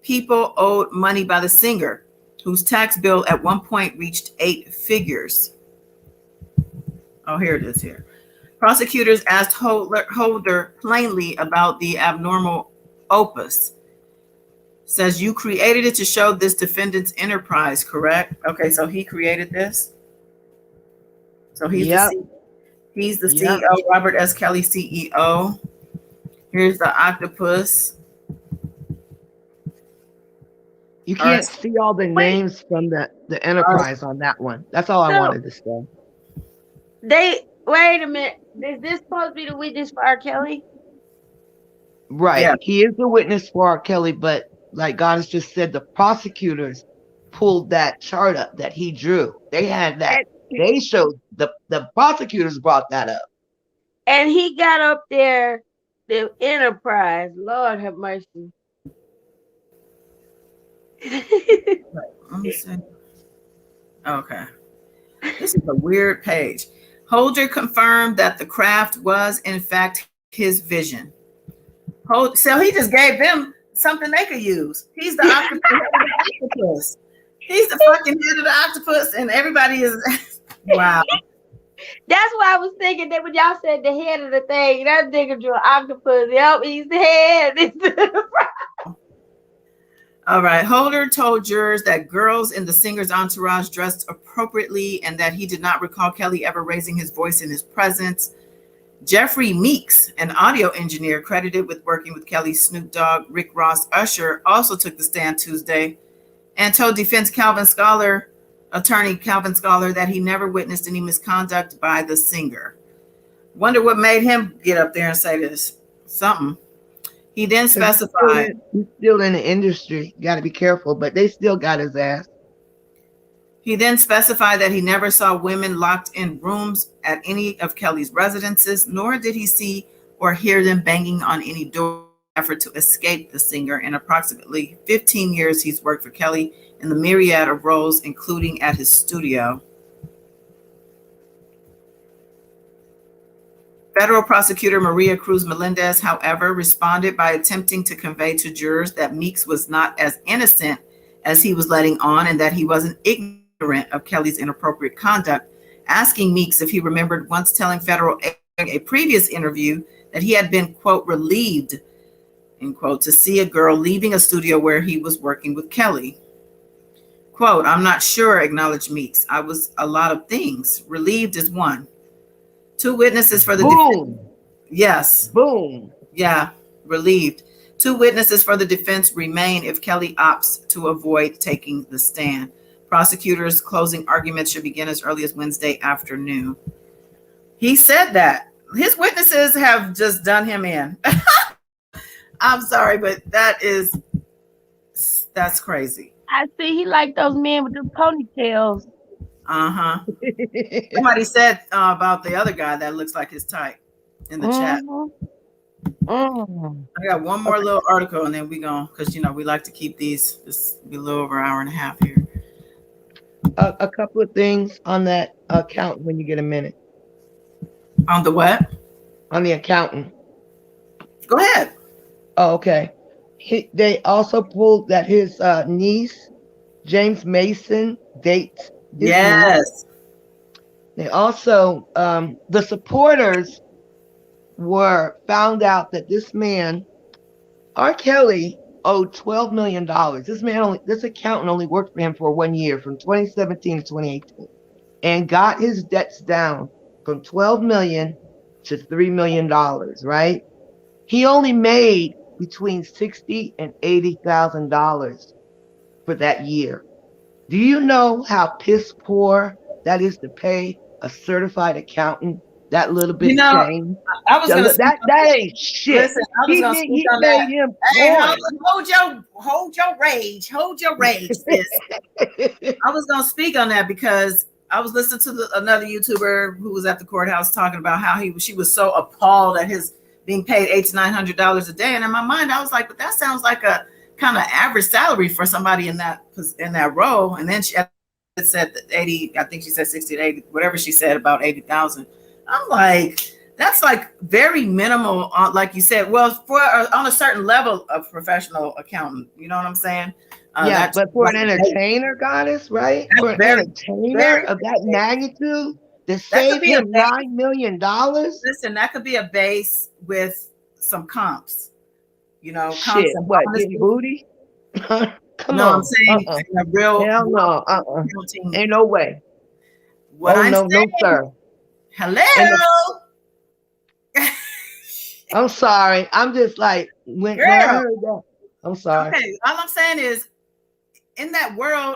people owed money by the singer, whose tax bill at one point reached 8 figures. Oh, here it is here. Prosecutors asked Holder plainly about the abnormal opus. Says, you created it to show this defendant's enterprise, correct? Okay, so he created this. So he's the CEO, Robert S. Kelly, CEO. Here's the octopus. You can't see all the names from the enterprise on that one. That's all I wanted to say. Wait a minute. Is this supposed to be the witness for R. Kelly? Right. Yeah. He is the witness for R. Kelly, but like Goddess just said, the prosecutors pulled that chart up that he drew. They had that. They showed the prosecutors brought that up. And he got up there, the enterprise. Lord have mercy. Let me see. Okay. This is a weird page. Holder confirmed that the craft was, in fact, his vision. So he just gave them something they could use. He's the octopus. He's the fucking head of the octopus, and everybody is wow. That's why I was thinking that when y'all said the head of the thing, that nigga drew an octopus. Yep, he's the head. All right. Holder told jurors that girls in the singer's entourage dressed appropriately and that he did not recall Kelly ever raising his voice in his presence. Jeffrey Meeks, an audio engineer credited with working with Kelly's Snoop Dogg, Rick Ross, Usher, also took the stand Tuesday. and told defense attorney Calvin Scholar, that he never witnessed any misconduct by the singer. Wonder what made him get up there and say this. Something. He then specified. He's still in the industry. You got to be careful, but they still got his ass. He then specified that he never saw women locked in rooms at any of Kelly's residences, nor did he see or hear them banging on any door in an effort to escape the singer. In approximately 15 years, he's worked for Kelly in the myriad of roles, including at his studio. Federal prosecutor Maria Cruz Melendez, however, responded by attempting to convey to jurors that Meeks was not as innocent as he was letting on, and that he wasn't ignorant of Kelly's inappropriate conduct, asking Meeks if he remembered once telling federal agent in a previous interview that he had been, quote, relieved, end quote, to see a girl leaving a studio where he was working with Kelly. Quote, I'm not sure, acknowledged Meeks. I was a lot of things. Relieved is one. Two witnesses for the defense. Yes. Boom. Yeah, relieved. Two witnesses for the defense remain if Kelly opts to avoid taking the stand. Prosecutors' closing arguments should begin as early as Wednesday afternoon. He said that. His witnesses have just done him in. I'm sorry, but that's crazy. I see he like those men with the ponytails. Uh-huh. Somebody said about the other guy that looks like his type in the chat. I got one more little article and then we go, because we like to keep these just be a little over an hour and a half here. A couple of things on that accountant when you get a minute. On the what? On the accountant. Go ahead. Oh, okay. They also pulled that his niece, James Mason, dates. Yes. They also, the supporters found out that this man, R. Kelly, owed $12 million. This accountant only worked for him for 1 year, from 2017 to 2018, and got his debts down from $12 million to $3 million, right? He only made between $60,000 and $80,000 for that year. Do you know how piss poor that is to pay a certified accountant that little bit change? I was gonna that ain't shit. Listen, he made him poor. Hold your rage, sis. I was gonna speak on that because I was listening to another YouTuber who was at the courthouse talking about how she was so appalled at his being paid $800 to $900 a day, and in my mind I was like, but that sounds like a kind of average salary for somebody in that role. And then she said that 80, I think she said 60 to 80, whatever she said about 80,000. I'm like, that's like very minimal, like you said. Well, for on a certain level of professional accountant, you know what I'm saying? Yeah, but for an entertainer, goddess, right? For an entertainer of that magnitude, to save him $9 million. Listen, that could be a base with some comps. Shit, what, getting booty? Come on. I'm saying a real hell no. Ain't no way. No, sir. Hello. I'm sorry. I'm just like when I heard that. I'm sorry. Okay, all I'm saying is, in that world,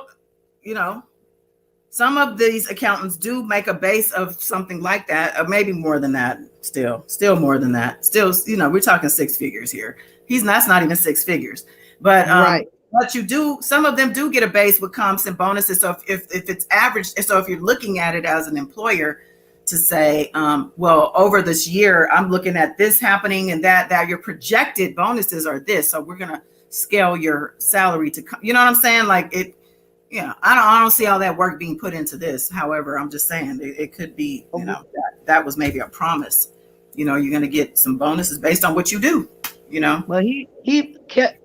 some of these accountants do make a base of something like that, or maybe more than that. Still more than that. Still, we're talking six figures here. That's not even six figures. But right. But some of them do get a base with comps and bonuses. So if it's average, so if you're looking at it as an employer to say, well, over this year, I'm looking at this happening and that your projected bonuses are this. So we're going to scale your salary to, you know what I'm saying? Like it, I don't see all that work being put into this. However, I'm just saying it could be, that was maybe a promise. You're going to get some bonuses based on what you do. Well,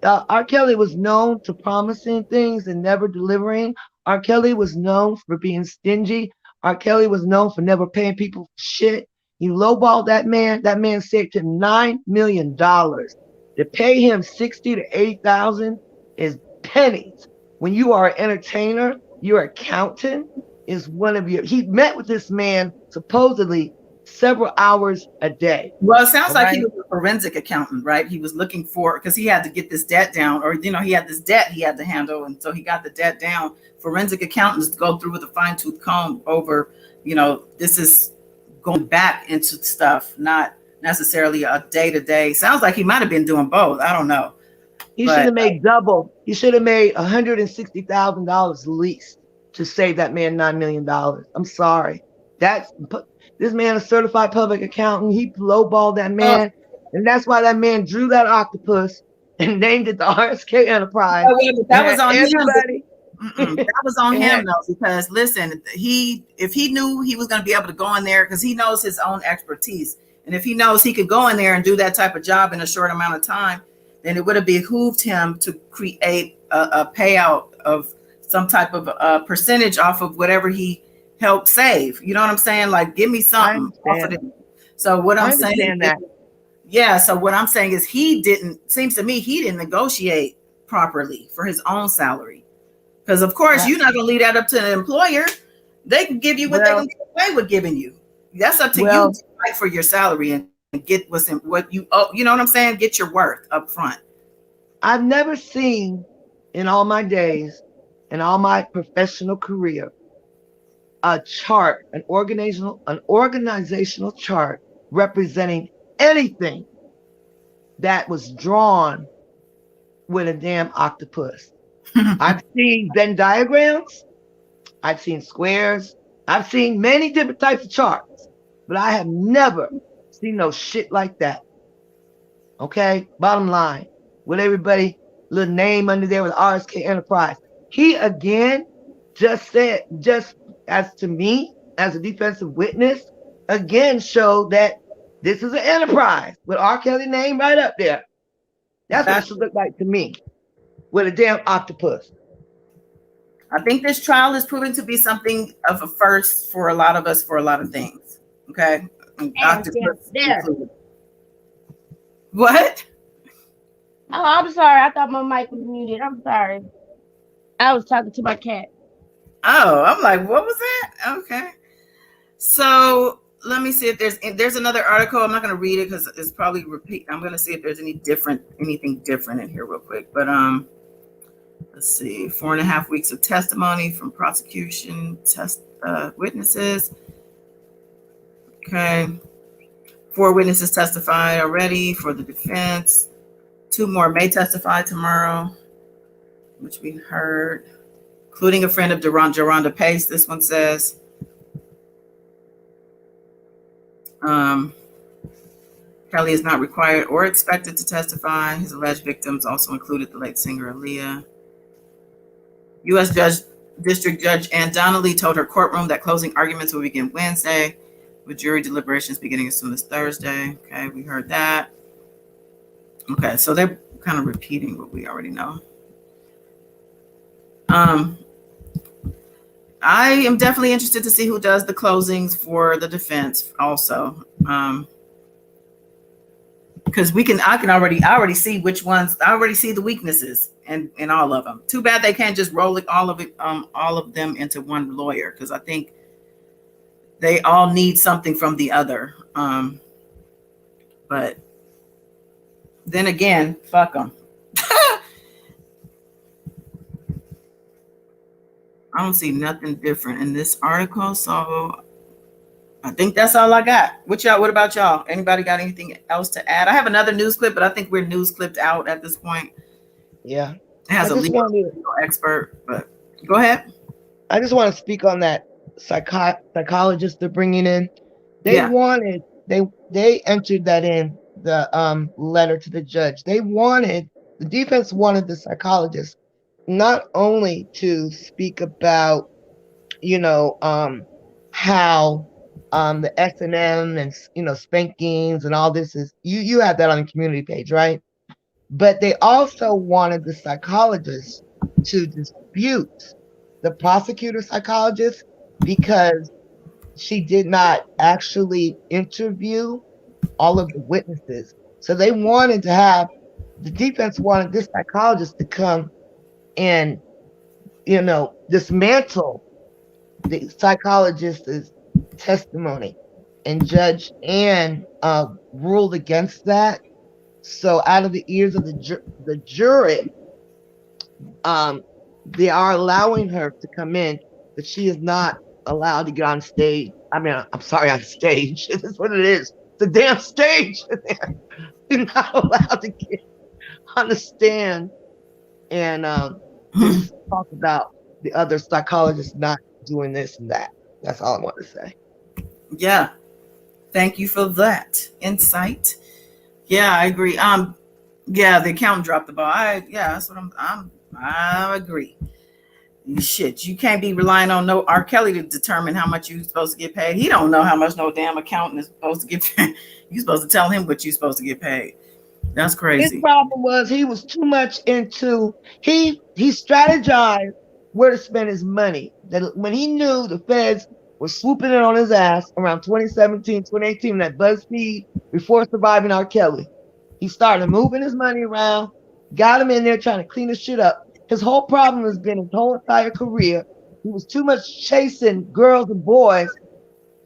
R. Kelly was known to promising things and never delivering. R. Kelly was known for being stingy. R. Kelly was known for never paying people shit. You lowballed that man. That man saved him $9 million. To pay him $60,000 to $80,000 is pennies. When you are an entertainer, your accountant is one of your. He met with this man supposedly several hours a day. Well, it sounds like Right? he was a forensic accountant, right? He was looking for, because he had to get this debt down, or he had this debt he had to handle, and so he got the debt down. Forensic accountants go through with a fine tooth comb over, this is going back into stuff, not necessarily a day to day. Sounds like he might have been doing both. I don't know. He should have made double. He should have made $160,000 at least to save that man $9 million. I'm sorry. This man is a certified public accountant. He lowballed that man, and that's why that man drew that octopus and named it the RSK Enterprise. That was on everybody. That was on him though, because listen, if he knew he was going to be able to go in there, because he knows his own expertise, and if he knows he could go in there and do that type of job in a short amount of time, then it would have behooved him to create a payout of some type of percentage off of whatever he helped save. You know what I'm saying? Like, give me something off of it. So what I'm saying, so what I'm saying is seems to me he didn't negotiate properly for his own salary. Because of course you're not gonna leave that up to the employer. They can give you what they're gonna get away with giving you. That's up to you to fight for your salary and get what you owe. You know what I'm saying? Get your worth up front. I've never seen in all my days, in all my professional career, a chart, an organizational chart representing anything that was drawn with a damn octopus. I've seen Venn diagrams, I've seen squares, I've seen many different types of charts, but I have never seen no shit like that. Okay, bottom line, with everybody little name under there with RSK Enterprise. He again just as to me, as a defensive witness, again showed that this is an enterprise with R. Kelly name right up there. That's what it should look like to me, with a damn octopus. I think this trial is proving to be something of a first for a lot of us, for a lot of things. Okay. What? Oh, I'm sorry. I thought my mic was muted. I'm sorry. I was talking to my cat. Oh, I'm like, what was that? Okay. So let me see if there's another article. I'm not going to read it because it's probably repeat. I'm going to see if there's anything different in here real quick. But let's see. 4.5 weeks of testimony from prosecution, witnesses. Okay. 4 witnesses testified already for the defense. 2 more may testify tomorrow, which we heard, including a friend of Tha Dopess. This one says, Kelly is not required or expected to testify. His alleged victims also included the late singer Aaliyah. U.S. District Judge Ann Donnelly told her courtroom that closing arguments will begin Wednesday, with jury deliberations beginning as soon as Thursday. Okay, we heard that. Okay, so they're kind of repeating what we already know. I am definitely interested to see who does the closings for the defense also. Because I already see which ones. I already see the weaknesses in all of them. Too bad they can't just roll it all of them into one lawyer, because I think they all need something from the other. But then again, fuck them. I don't see nothing different in this article, so I think that's all I got. What about y'all? Anybody got anything else to add? I have another news clip, but I think we're news clipped out at this point. Yeah. It has a legal expert, but go ahead. I just want to speak on that psychologist they're bringing in. They entered that in the letter to the judge. The defense wanted the psychologist not only to speak about, how the S&M and spankings and all this is, you have that on the community page, right? But they also wanted the psychologist to dispute the prosecutor psychologist, because she did not actually interview all of the witnesses. So the defense wanted this psychologist to come and, dismantle the psychologist's testimony and Judge Ann ruled against that. So out of the ears of the jury, they are allowing her to come in, but she is not allowed to get on stage. I mean, I'm sorry, on stage. This is what it is. It's a damn stage. You're not allowed to get on the stand and just talk about the other psychologists not doing this and that. That's all I want to say. Yeah. Thank you for that insight. Yeah, I agree. Yeah, the accountant dropped the ball. That's what I agree. Shit, you can't be relying on no R. Kelly to determine how much you're supposed to get paid. He don't know how much no damn accountant is supposed to get paid. You're supposed to tell him what you're supposed to get paid. That's crazy. His problem was he was too much into he strategized where to spend his money. That when he knew the feds were swooping in on his ass around 2017, 2018, that BuzzFeed before surviving R. Kelly, he started moving his money around, got him in there trying to clean his shit up. His whole problem has been his whole entire career. He was too much chasing girls and boys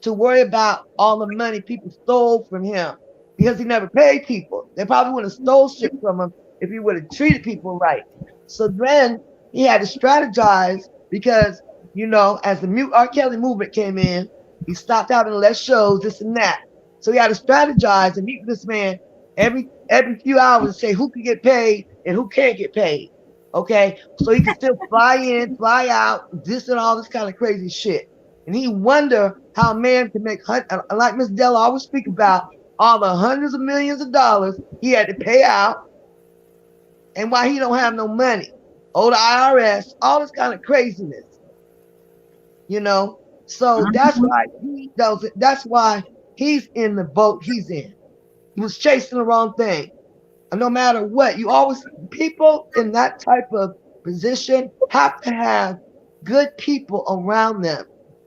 to worry about all the money people stole from him because he never paid people. They probably would have stole shit from him if he would have treated people right. So then he had to strategize because, you know, as the R. Kelly movement came in, he stopped having less shows, this and that. So he had to strategize and meet with this man every few hours and say who can get paid and who can't get paid. Okay, so he could still fly in, fly out, this and all this kind of crazy shit. And he wonder how a man can make, like Miss Della always speak about, all the hundreds of millions of dollars he had to pay out, and why he don't have no money. Oh, the IRS, all this kind of craziness. You know, so that's why he does it. That's why he's in the boat he's in. He was chasing the wrong thing. And no matter what, you always, people in that type of position have to have good people around them.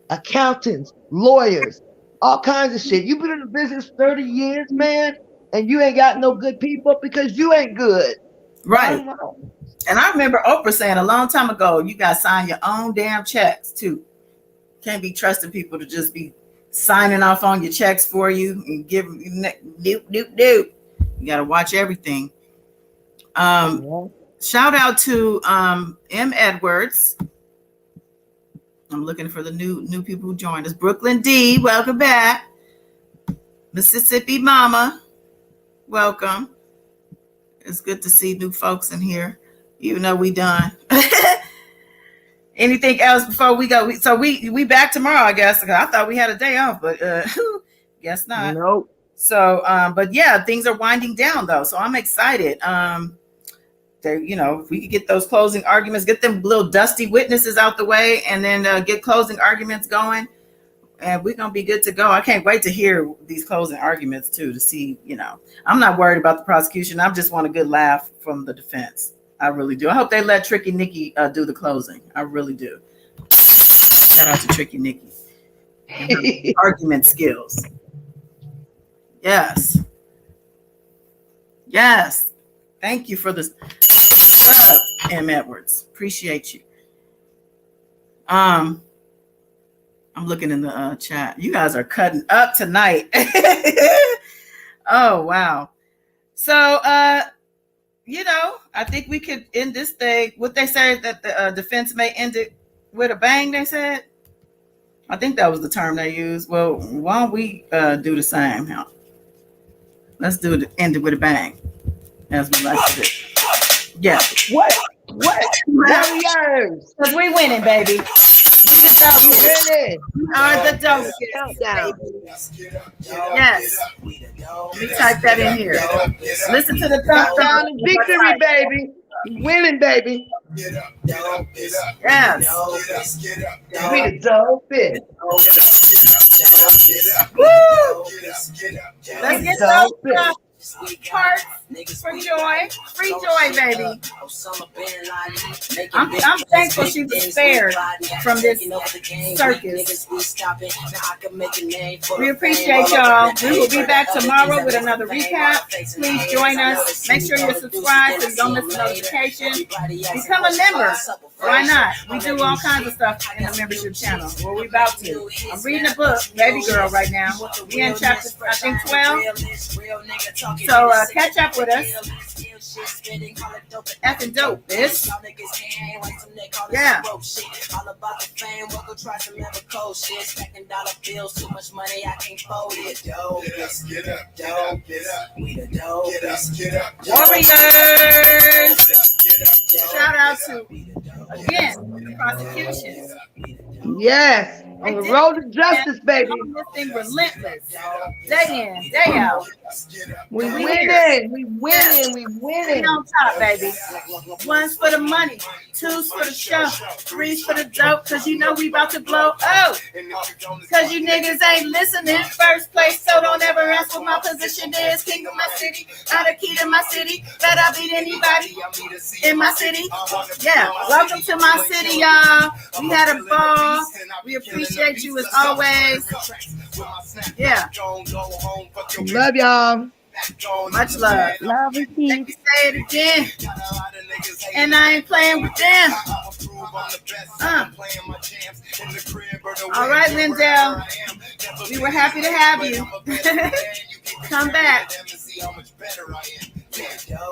Accountants, lawyers, all kinds of shit. You've been in the business 30 years, man, and you ain't got no good people because you ain't good. Right. And I remember Oprah saying a long time ago, you got to sign your own damn checks too. Can't be trusting people to just be signing off on your checks for you and give them doop. You got to watch everything. Shout out to M. Edwards. I'm looking for the new people who joined us. Brooklyn D, welcome back. Mississippi Mama, welcome. It's good to see new folks in here, even though we done. Anything else before we go? So we back tomorrow, I guess. I thought we had a day off, but guess not. Nope. So, but yeah, things are winding down though. So I'm excited. You know, if we could get those closing arguments, get them little dusty witnesses out the way, and then get closing arguments going, and we're gonna be good to go. I can't wait to hear these closing arguments too, to see, you know, I'm not worried about the prosecution. I just want a good laugh from the defense. I really do. I hope they let Tricky Nikki do the closing. I really do. Shout out to Tricky Nikki. Argument skills. Yes. Thank you for this. What's up, M. Edwards? Appreciate you. I'm looking in the chat. You guys are cutting up tonight. Oh, wow. So, you know, I think we could end this thing. What they say that the defense may end it with a bang, they said. I think that was the term they used. Well, why don't we do the same? Huh? Let's do it. End it with a bang, as we like to do. Yeah. What? Warriors? Because we winning, baby. We the Dopess. We winning. We are the Dopess. Countdown. Yes. Let me type that in here. Listen to the countdown to victory, baby. Winning, baby. Yes. We the Dopess. Woo! Let's get those charts For joy. Free joy, baby. I'm thankful she was spared from this circus. We appreciate y'all. We will be back tomorrow with another recap. Please join us. Make sure you're subscribed so you don't miss a notification. Become a member. Why not? We do all kinds of stuff in the membership channel. Well, we about to. I'm reading a book, Baby Girl, right now. We're in chapter, I think, 12. So catch up with us. Effing dope, bitch. Yeah. Warriors. Shout out to, again, the prosecution. Yes. On the road to justice, baby. This thing relentless. Day in, day out. We winning. We winning. We winning. We on top, baby. One's for the money. Two's for the show. Three's for the dope. Cause you know we about to blow. Oh. Cause you niggas ain't listening. First place. So don't ever ask what my position is. King of my city. Not a key to my city. Bet I beat anybody in my city. Yeah. Welcome to my city, y'all. We had a ball. We appreciate you as always. Yeah. Love y'all. Much love. Love and peace. Let me say it again. And I ain't playing with them. All right, Lindell. We were happy to have you. Come back.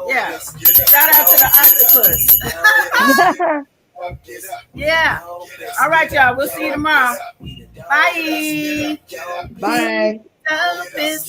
Yeah. Shout out to the octopus. Yeah. All right, y'all. We'll see you tomorrow. Bye. Bye. Dopest.